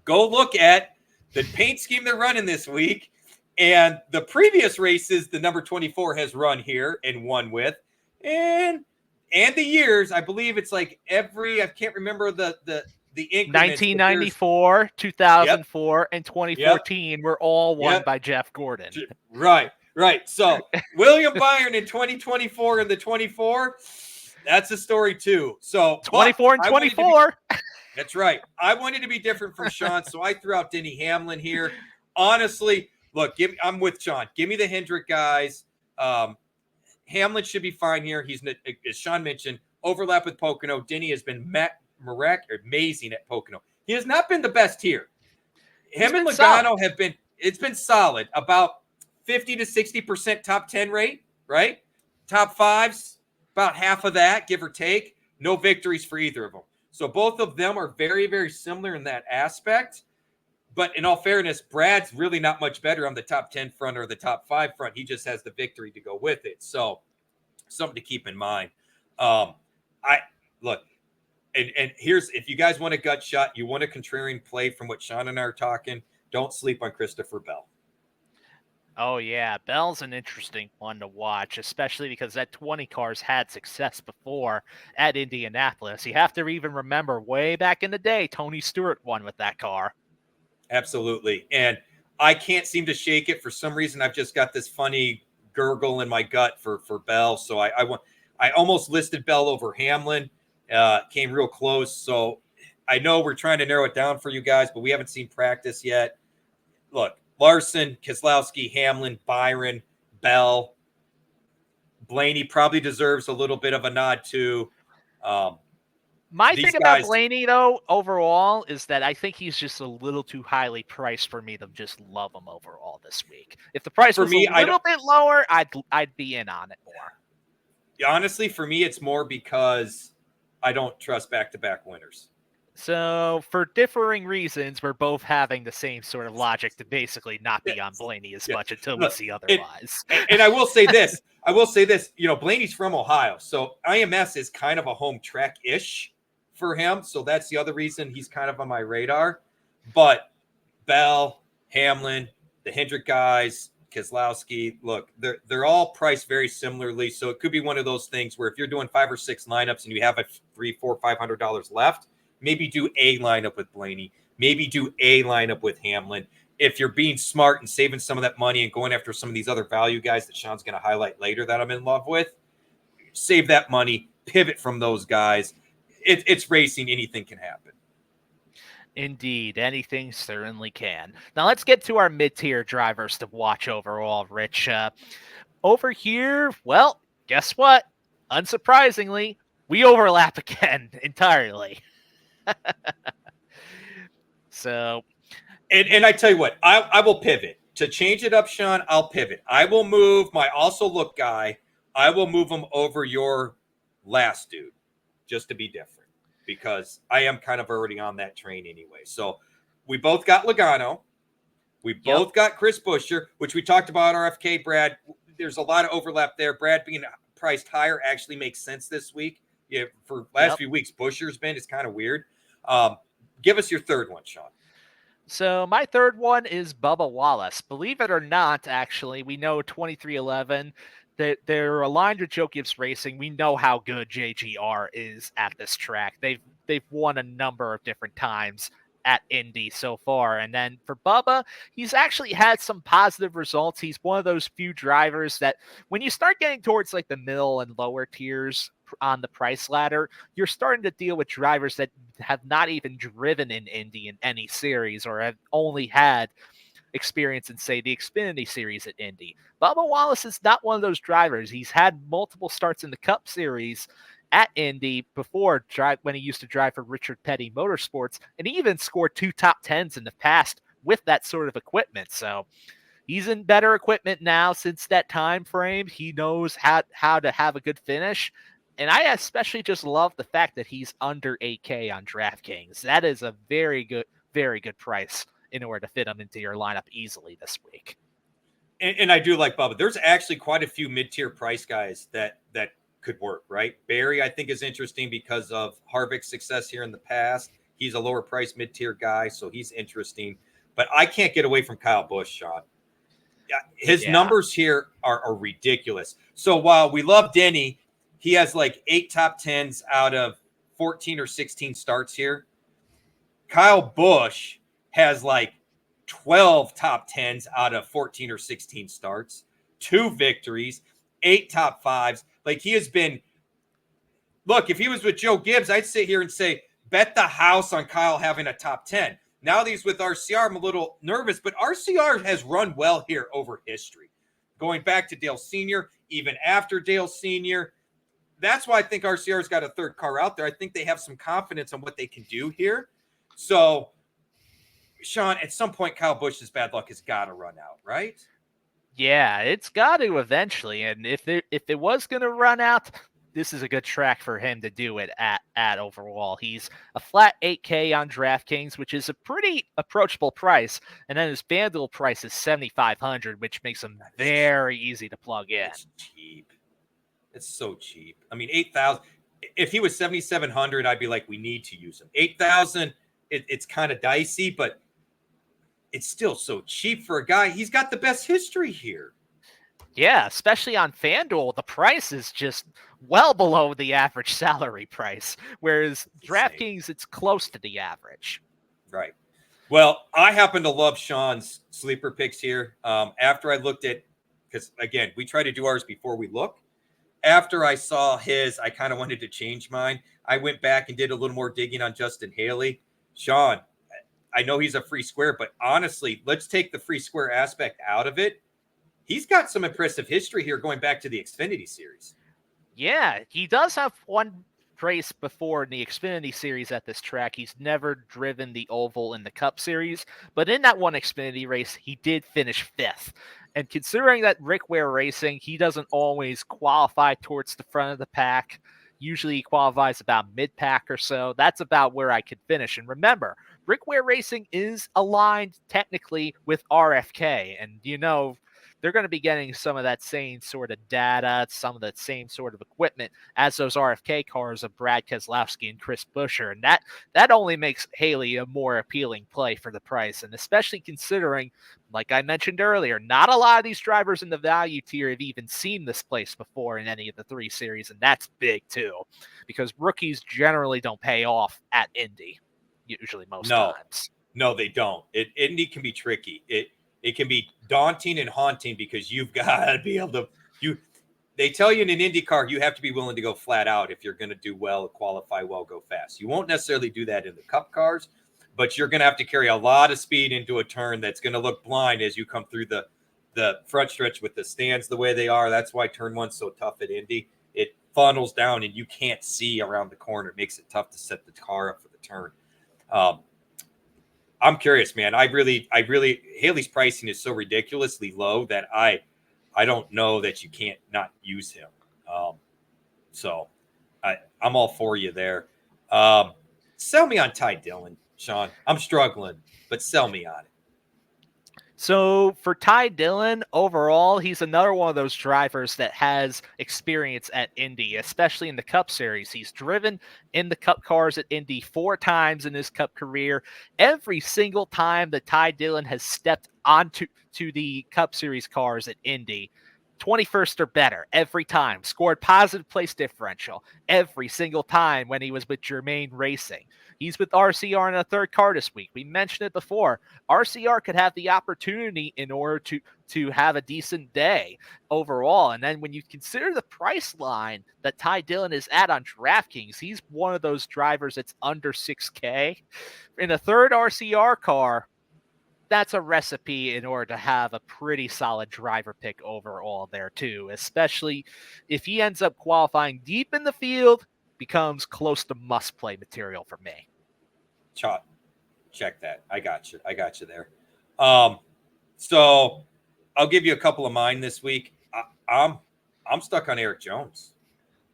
Go look at the paint scheme they're running this week. And the previous races, the number 24 has run here and won with. And the years, I believe it's like I can't remember the increments. 1994, 2004, and 2014 were all won by Jeff Gordon. Right. So William Byron in 2024 and the 24, that's a story too. So 24 and 24. That's right. I wanted to be different from Sean, so I threw out Denny Hamlin here. Honestly, look, I'm with Sean. Give me the Hendrick guys. Hamlin should be fine here. He's, as Sean mentioned, overlap with Pocono. Denny has been amazing at Pocono. He has not been the best here. Him and Logano have been, it's been solid, about 50 to 60% top 10 rate, right? Top fives, about half of that, give or take. No victories for either of them. So both of them are very, very similar in that aspect. But in all fairness, Brad's really not much better on the top 10 front or the top 5 front. He just has the victory to go with it. So something to keep in mind. Look, and here's, if you guys want a gut shot, you want a contrarian play from what Sean and I are talking, don't sleep on Christopher Bell. Oh, yeah. Bell's an interesting one to watch, especially because that 20 car's had success before at Indianapolis. You have to even remember way back in the day, Tony Stewart won with that car. Absolutely. And I can't seem to shake it. For some reason, I've just got this funny gurgle in my gut for Bell. So I almost listed Bell over Hamlin, came real close. So I know we're trying to narrow it down for you guys, but we haven't seen practice yet. Look, Larson, Keselowski, Hamlin, Byron, Bell, Blaney probably deserves a little bit of a nod too. My thing about Blaney, though, overall, is that I think he's just a little too highly priced for me to just love him overall this week. If the price was a little bit lower, I'd be in on it more. Honestly, for me, it's more because I don't trust back-to-back winners. So, for differing reasons, we're both having the same sort of logic to basically not be on Blaney as much until we see otherwise. And I will say this. Blaney's from Ohio, so IMS is kind of a home track-ish for him. So that's the other reason he's kind of on my radar. But Bell, Hamlin, the Hendrick guys, Keselowski, look, they're all priced very similarly. So it could be one of those things where if you're doing 5 or 6 lineups and you have $300, $400, $500 left, maybe do a lineup with Blaney. Maybe do a lineup with Hamlin. If you're being smart and saving some of that money and going after some of these other value guys that Sean's going to highlight later that I'm in love with, save that money, pivot from those guys. It's racing. Anything can happen. Indeed. Anything certainly can. Now let's get to our mid-tier drivers to watch overall, Rich. Over here, well, guess what? Unsurprisingly, we overlap again entirely. So, and I tell you what, I will pivot to change it up, Sean. I'll pivot. I will move my also look guy. I will move him over your last dude. just to be different, because I am kind of already on that train anyway. So we both got Logano. We both got Chris Buescher, which we talked about RFK, Brad. There's a lot of overlap there. Brad being priced higher actually makes sense this week. Yeah, for last few weeks, Buescher's been. It's kind of weird. Give us your third one, Sean. So my third one is Bubba Wallace. Believe it or not, actually, we know 2311 that they're aligned with Joe Gibbs Racing. We know how good JGR is at this track. They've won a number of different times at Indy so far. And then for Bubba, he's actually had some positive results. He's one of those few drivers that when you start getting towards like the middle and lower tiers on the price ladder, you're starting to deal with drivers that have not even driven in Indy in any series or have only had experience in, say, the Xfinity Series at Indy. Bubba Wallace is not one of those drivers. He's had multiple starts in the Cup Series at Indy before, when he used to drive for Richard Petty Motorsports, and he even scored 2 top 10s in the past with that sort of equipment. So he's in better equipment now since that time frame. He knows how to have a good finish. And I especially just love the fact that he's under 8K on DraftKings. That is a very good price in order to fit him into your lineup easily this week. And I do like Bubba. There's actually quite a few mid-tier price guys that could work, right? Barry, I think, is interesting because of Harvick's success here in the past. He's a lower price mid-tier guy, so he's interesting. But I can't get away from Kyle Busch, Sean. His numbers here are ridiculous. So while we love Denny, he has like 8 top 10s out of 14 or 16 starts here. Kyle Busch has like 12 top 10s out of 14 or 16 starts, 2 victories, 8 top 5s. Like, he has been, look, if he was with Joe Gibbs, I'd sit here and say, bet the house on Kyle having a top 10. Now that he's with RCR, I'm a little nervous, but RCR has run well here over history. Going back to Dale Sr., even after Dale Sr., that's why I think RCR's got a third car out there. I think they have some confidence on what they can do here. So, Sean, at some point, Kyle Busch's bad luck has got to run out, right? Yeah, it's got to eventually. And if it was going to run out, this is a good track for him to do it at overall. He's a flat 8K on DraftKings, which is a pretty approachable price. And then his FanDuel price is $7,500, which makes him very easy to plug in. It's cheap. It's so cheap. I mean, 8,000. If he was 7,700, I'd be like, we need to use him. 8,000, it's kind of dicey, but it's still so cheap for a guy. He's got the best history here. Yeah, especially on FanDuel, the price is just well below the average salary price, whereas DraftKings, it's close to the average. Right. Well, I happen to love Sean's sleeper picks here. After I looked at, because again, we try to do ours before we look. After I saw his, I kind of wanted to change mine. I went back and did a little more digging on Justin Haley. Sean, I know he's a free square, but honestly, let's take the free square aspect out of it. He's got some impressive history here going back to the Xfinity Series. Yeah, he does have one race before in the Xfinity Series at this track. He's never driven the oval in the Cup Series, but in that one Xfinity race, he did finish 5th. And considering that Rick Ware Racing, he doesn't always qualify towards the front of the pack. Usually he qualifies about mid-pack or so. That's about where I could finish. And remember, Rick Ware Racing is aligned technically with RFK. And, you know, they're going to be getting some of that same sort of data, some of that same sort of equipment as those RFK cars of Brad Keselowski and Chris Buescher. And that only makes Haley a more appealing play for the price. And especially considering, like I mentioned earlier, not a lot of these drivers in the value tier have even seen this place before in any of the 3 series. And that's big too, because rookies generally don't pay off at Indy, usually most times. No, they don't. Indy can be tricky. It can be daunting and haunting because you've got to be able to they tell you in an IndyCar, you have to be willing to go flat out if you're going to do well, qualify well, go fast. You won't necessarily do that in the Cup cars, but you're going to have to carry a lot of speed into a turn that's going to look blind as you come through the front stretch with the stands the way they are. That's why turn 1's so tough at Indy. It funnels down and you can't see around the corner. It makes it tough to set the car up for the turn. I'm curious, man. I really, Haley's pricing is so ridiculously low that I don't know that you can't not use him. So I'm all for you there. Sell me on Ty Dillon, Sean. I'm struggling, but sell me on it. So for Ty Dillon, overall, he's another one of those drivers that has experience at Indy, especially in the Cup Series. He's driven in the Cup cars at Indy 4 times in his Cup career. Every single time that Ty Dillon has stepped onto the Cup Series cars at Indy, 21st or better every time. Scored positive place differential every single time when he was with Germain Racing. He's with RCR in a third car this week. We mentioned it before. RCR could have the opportunity in order to have a decent day overall. And then when you consider the price line that Ty Dillon is at on DraftKings, he's one of those drivers that's under 6K. In a third RCR car, that's a recipe in order to have a pretty solid driver pick overall there too, especially if he ends up qualifying deep in the field, becomes close to must-play material for me. Check that. I got you there. So I'll give you a couple of mine this week. I'm stuck on Eric Jones.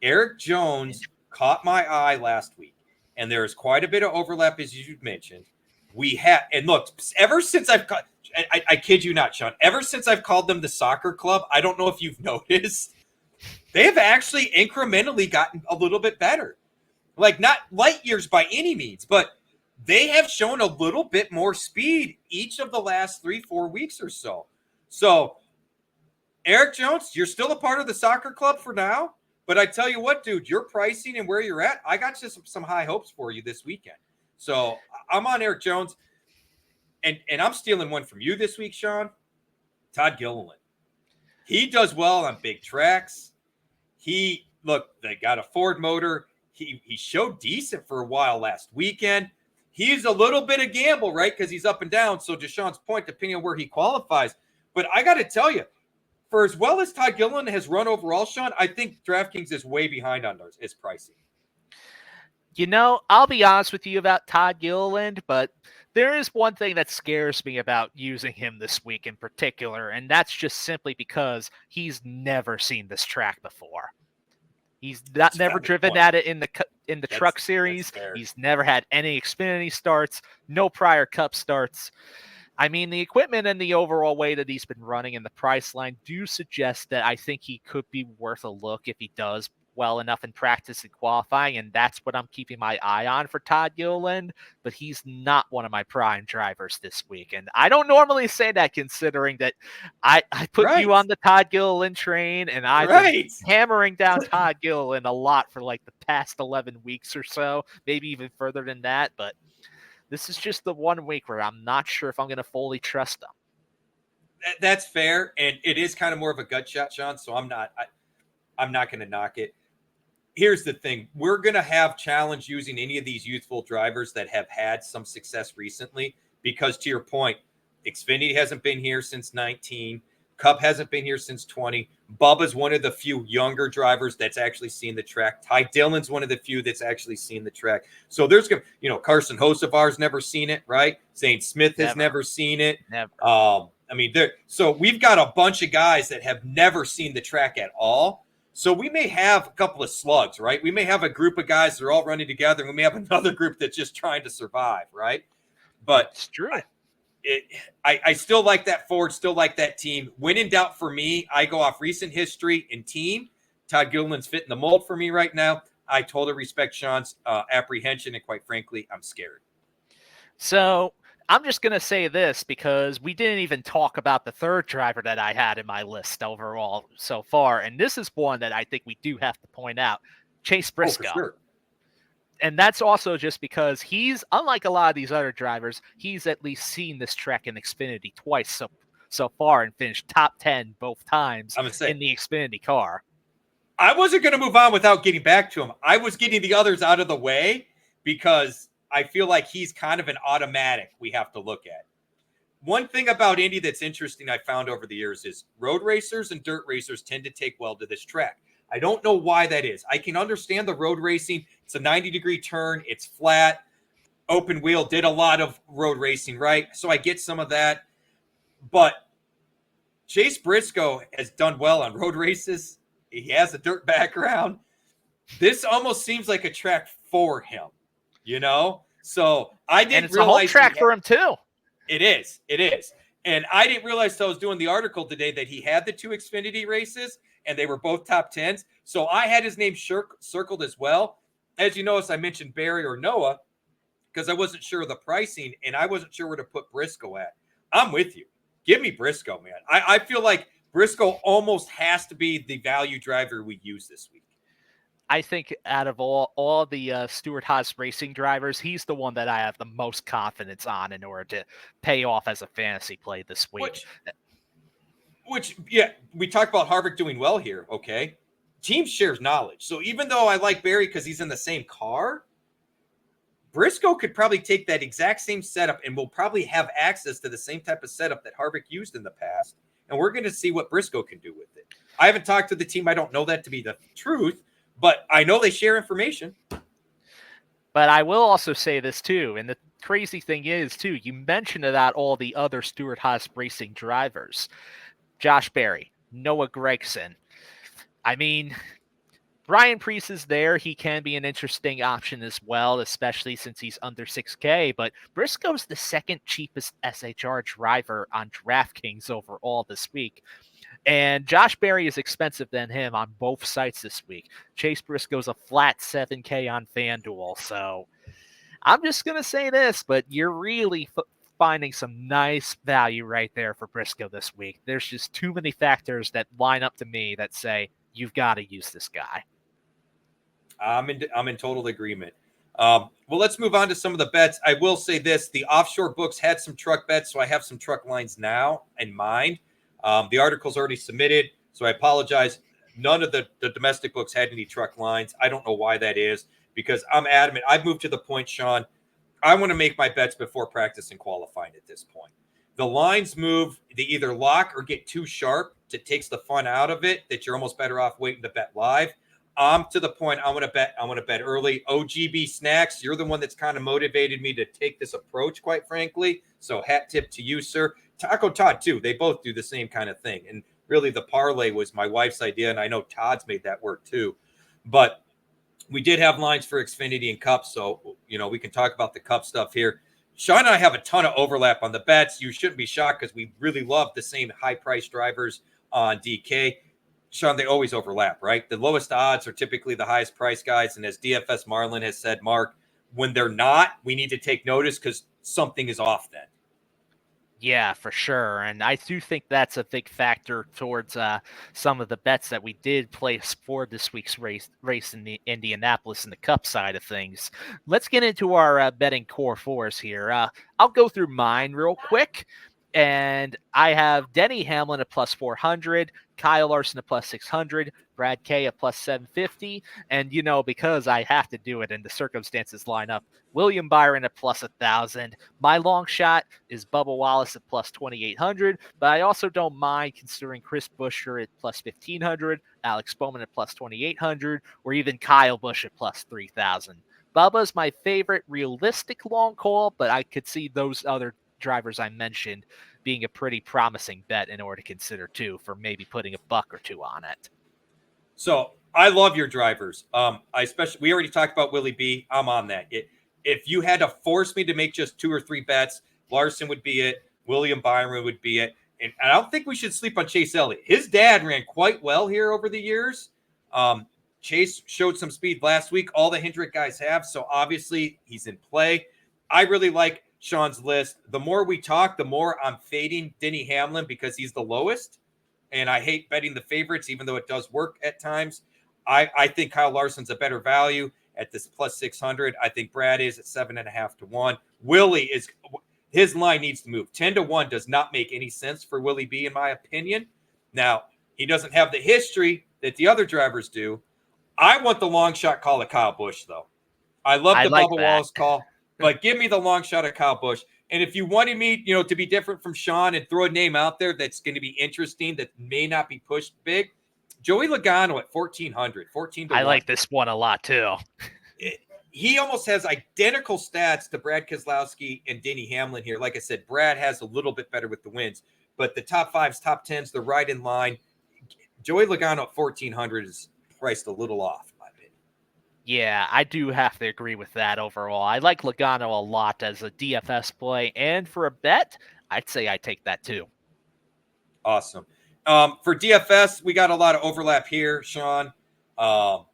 Eric Jones caught my eye last week, and there's quite a bit of overlap, as you mentioned. And look, ever since I kid you not, Sean, ever since I've called them the soccer club, I don't know if you've noticed, they have actually incrementally gotten a little bit better. Like, not light years by any means, but they have shown a little bit more speed each of the last 3-4 weeks or so. So, Eric Jones, you're still a part of the soccer club for now, but I tell you what, dude, your pricing and where you're at, I got just some high hopes for you this weekend. So I'm on Eric Jones, and I'm stealing one from you this week, Sean. Todd Gilliland. He does well on big tracks. They got a Ford motor. He showed decent for a while last weekend. He's a little bit of gamble, right? Because he's up and down. So to Sean's point, depending on where he qualifies. But I got to tell you, for as well as Todd Gilliland has run overall, Sean, I think DraftKings is way behind on his pricing. You know, I'll be honest with you about Todd Gilliland, but there is one thing that scares me about using him this week in particular, and that's just simply because he's never seen this track before. He's never driven at it in the Truck Series. He's never had any Xfinity starts, no prior Cup starts. I mean, the equipment and the overall way that he's been running in the price line do suggest that I think he could be worth a look if he does well enough in practice and qualifying, and that's what I'm keeping my eye on for Todd Gilliland, but he's not one of my prime drivers this week. And I don't normally say that, considering that I put you on the Todd Gilliland train, and I've been hammering down Todd Gilliland a lot for like the past 11 weeks or so, maybe even further than that, but this is just the 1 week where I'm not sure if I'm going to fully trust him. That's fair, and it is kind of more of a gut shot, Sean, so I'm not going to knock it. Here's the thing. We're going to have challenge using any of these youthful drivers that have had some success recently because, to your point, Xfinity hasn't been here since 19. Cup hasn't been here since 20. Bubba's one of the few younger drivers that's actually seen the track. Ty Dillon's one of the few that's actually seen the track. So there's going to, Carson Hocevar's never seen it, right? Zane Smith has never seen it. Never. So we've got a bunch of guys that have never seen the track at all. So we may have a couple of slugs, right? We may have a group of guys that are all running together, and we may have another group that's just trying to survive, right? But it's true. I still like that Ford, still like that team. When in doubt for me, I go off recent history and team. Todd Gilliland's fitting the mold for me right now. I totally respect Sean's apprehension, and quite frankly, I'm scared. So I'm just going to say this because we didn't even talk about the third driver that I had in my list overall so far. And this is one that I think we do have to point out, Chase Briscoe. Oh, for sure. And that's also just because he's, unlike a lot of these other drivers, he's at least seen this track in Xfinity twice so far and finished top 10 both times in the Xfinity car. I wasn't going to move on without getting back to him. I was getting the others out of the way because I feel like he's kind of an automatic we have to look at. One thing about Indy that's interesting I found over the years is road racers and dirt racers tend to take well to this track. I don't know why that is. I can understand the road racing. It's a 90-degree turn. It's flat. Open wheel, did a lot of road racing, right? So I get some of that. But Chase Briscoe has done well on road races. He has a dirt background. this almost seems like a track for him, So I didn't And it's realize a home track for him too. It is. And I didn't realize till I was doing the article today that he had the 2 Xfinity races and they were both top 10s. So I had his name circled as well. As you notice, I mentioned Barry or Noah because I wasn't sure of the pricing and I wasn't sure where to put Briscoe at. I'm with you. Give me Briscoe, man. I feel like Briscoe almost has to be the value driver we use this week. I think out of all the Stewart-Haas racing drivers, he's the one that I have the most confidence on in order to pay off as a fantasy play this week. Which, we talked about Harvick doing well here, okay? Team shares knowledge. So even though I like Barry because he's in the same car, Briscoe could probably take that exact same setup and will probably have access to the same type of setup that Harvick used in the past. And we're going to see what Briscoe can do with it. I haven't talked to the team. I don't know that to be the truth, but I know they share information. But I will also say this too, and the crazy thing is too, you mentioned about all the other Stewart-Haas racing drivers. Josh Berry, Noah Gragson. I mean, Brian Preece is there. He can be an interesting option as well, especially since he's under 6K. But Briscoe's the second cheapest SHR driver on DraftKings overall this week. And Josh Berry is expensive than him on both sites this week. Chase Briscoe's a flat 7K on FanDuel. So I'm just going to say this, but you're really finding some nice value right there for Briscoe this week. There's just too many factors that line up to me that say you've got to use this guy. I'm in total agreement. Well, let's move on to some of the bets. I will say this. The offshore books had some truck bets, so I have some truck lines now in mind. The article's already submitted, so I apologize. None of the domestic books had any truck lines. I don't know why that is because I'm adamant. I've moved to the point, Sean, I want to make my bets before practice and qualifying at this point. The lines move. They either lock or get too sharp. It takes the fun out of it that you're almost better off waiting to bet live. I'm to the point I want to bet early. OGB Snacks, you're the one that's kind of motivated me to take this approach, quite frankly. So hat tip to you, sir. Taco Todd, too. They both do the same kind of thing. And really the parlay was my wife's idea, and I know Todd's made that work, too. But we did have lines for Xfinity and Cup, so, we can talk about the Cup stuff here. Sean and I have a ton of overlap on the bets. You shouldn't be shocked because we really love the same high-priced drivers on DK. Sean, they always overlap, right? The lowest odds are typically the highest price guys. And as DFS Marlin has said, Mark, when they're not, we need to take notice because something is off then. Yeah, for sure. And I do think that's a big factor towards some of the bets that we did place for this week's race in the Indianapolis and the Cup side of things. Let's get into our betting core fours here. I'll go through mine real quick. And I have Denny Hamlin at plus 400, Kyle Larson at plus 600, Brad K at plus 750. And, because I have to do it and the circumstances line up, William Byron at plus 1,000. My long shot is Bubba Wallace at plus 2,800, but I also don't mind considering Chris Buescher at plus 1,500, Alex Bowman at plus 2,800, or even Kyle Busch at plus 3,000. Bubba's my favorite realistic long call, but I could see those other drivers I mentioned being a pretty promising bet in order to consider too, for maybe putting $1 or $2 on it. So I love your drivers. We already talked about Willie B. I'm on that. If you had to force me to make just 2 or 3 bets, Larson would be it. William Byron would be it. And I don't think we should sleep on Chase Elliott. His dad ran quite well here over the years. Chase showed some speed last week. All the Hendrick guys have. So obviously he's in play. I really like Sean's list. The more we talk, the more I'm fading Denny Hamlin because he's the lowest. And I hate betting the favorites, even though it does work at times. I think Kyle Larson's a better value at this plus 600. I think Brad is at 7.5 to 1. Willie his line needs to move. 10 to 1 does not make any sense for Willie B, in my opinion. Now, he doesn't have the history that the other drivers do. I want the long shot call of Kyle Busch, though. I love the Bubba Wallace call. But give me the long shot of Kyle Busch. And if you wanted me, to be different from Sean and throw a name out there that's going to be interesting that may not be pushed big, Joey Logano at 1,400, 14 to 1. I like this one a lot too. He almost has identical stats to Brad Keselowski and Denny Hamlin here. Like I said, Brad has a little bit better with the wins, but the top 5s, top 10s, they're right in line. Joey Logano at 1,400 is priced a little off, in my opinion. Yeah, I do have to agree with that overall. I like Logano a lot as a DFS play, and for a bet, I'd say I take that too. Awesome. For DFS, we got a lot of overlap here, Sean. Kyle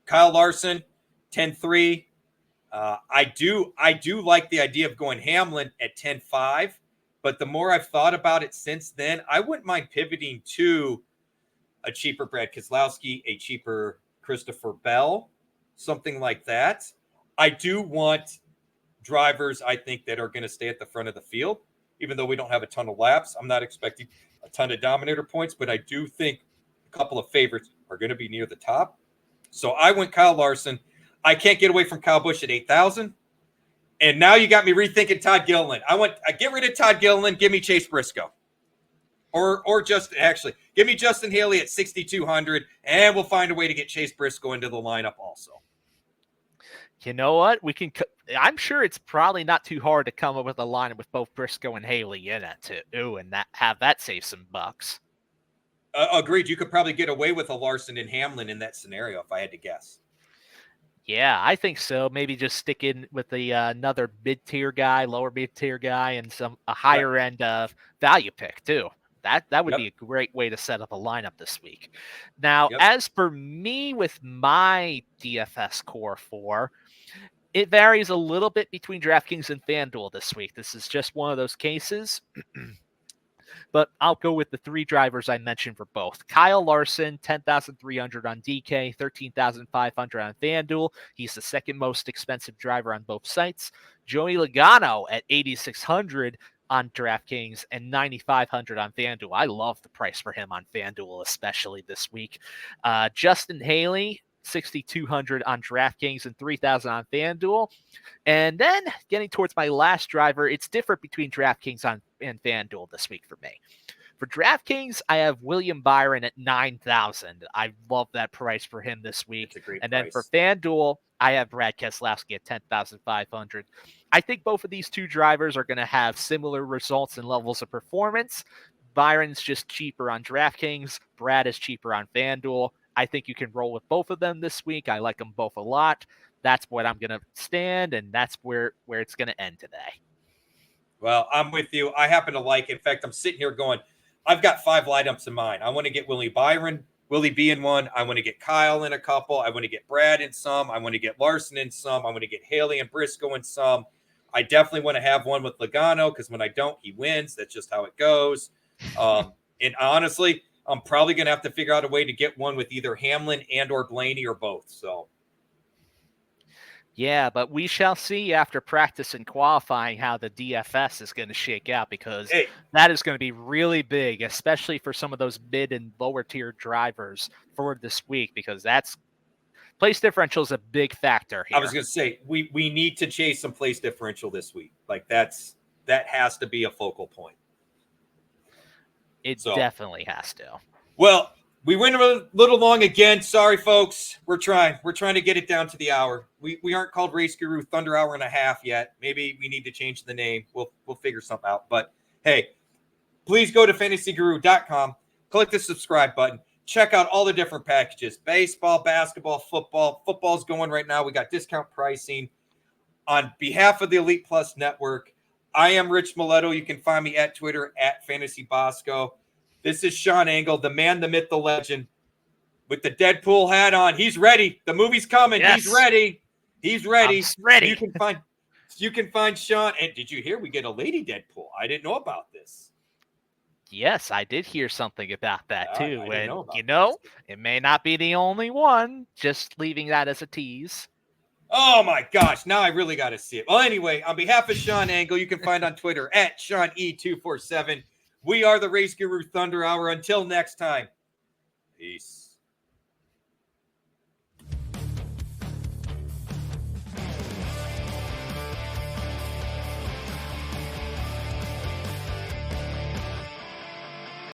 Larson, 10-3. I do like the idea of going Hamlin at 10-5, but the more I've thought about it since then, I wouldn't mind pivoting to a cheaper Brad Keselowski, a cheaper Christopher Bell, something like that. I do want drivers, I think, that are going to stay at the front of the field, even though we don't have a ton of laps. I'm not expecting a ton of dominator points, but I do think a couple of favorites are going to be near the top. So I went Kyle Larson. I can't get away from Kyle Busch at 8,000. And now you got me rethinking Todd Gilliland. I get rid of Todd Gilliland. Give me Chase Briscoe. Or just actually give me Justin Haley at 6,200, and we'll find a way to get Chase Briscoe into the lineup also. You know what? I'm sure it's probably not too hard to come up with a lineup with both Briscoe and Haley in it too, and have that save some bucks. Agreed. You could probably get away with a Larson and Hamlin in that scenario, if I had to guess. Yeah, I think so. Maybe just stick in with the another mid-tier guy, lower mid-tier guy, and a higher end value pick too. That would be a great way to set up a lineup this week. Now, as for me with my DFS core 4, it varies a little bit between DraftKings and FanDuel this week. This is just one of those cases. But I'll go with the 3 drivers I mentioned for both. Kyle Larson, 10,300 on DK, 13,500 on FanDuel. He's the second most expensive driver on both sites. Joey Logano at 8,600 on DraftKings and 9,500 on FanDuel. I love the price for him on FanDuel, especially this week. Justin Haley, 6,200 on DraftKings and 3,000 on FanDuel. And then getting towards my last driver, it's different between DraftKings and FanDuel this week for me. For DraftKings, I have William Byron at 9,000. I love that price for him this week. And then for FanDuel, I have Brad Keselowski at 10,500. I think both of these 2 drivers are going to have similar results and levels of performance. Byron's just cheaper on DraftKings. Brad is cheaper on FanDuel. I think you can roll with both of them this week. I like them both a lot. That's what I'm going to stand, and that's where it's going to end today. Well, I'm with you. I happen to like, in fact, I'm sitting here going, I've got 5 lineups in mind. I want to get Willie B in one. I want to get Kyle in a couple. I want to get Brad in some. I want to get Larson in some. I want to get Haley and Briscoe in some. I definitely want to have one with Logano because when I don't, he wins. That's just how it goes. And honestly, I'm probably going to have to figure out a way to get one with either Hamlin and or Blaney or both. So, yeah, but we shall see after practice and qualifying how the DFS is going to shake out because that is going to be really big, especially for some of those mid and lower tier drivers for this week because that's place differential is a big factor here. I was going to say we need to chase some place differential this week. Like that has to be a focal point. It definitely has to. Well, we went a little long again. Sorry, folks. We're trying to get it down to the hour. We aren't called RaceGuru Thunder Hour and a half yet. Maybe we need to change the name. We'll figure something out. But hey, please go to fantasyguru.com. Click the subscribe button. Check out all the different packages. Baseball, basketball, football. Football's going right now. We got discount pricing. On behalf of the Elite Plus Network, I am Rich Maletto. You can find me at Twitter at FantasyBosco. This is Sean Engel, the man, the myth, the legend, with the Deadpool hat on. He's ready. The movie's coming. Yes. He's ready. He's ready. I'm ready. You can find Sean. And did you hear we get a lady Deadpool? I didn't know about this. Yes, I did hear something about that too. And it may not be the only one. Just leaving that as a tease. Oh my gosh, now I really got to see it. Well, anyway, on behalf of Sean Engel, you can find on Twitter at SeanE247. We are the Race Guru Thunder Hour. Until next time, peace.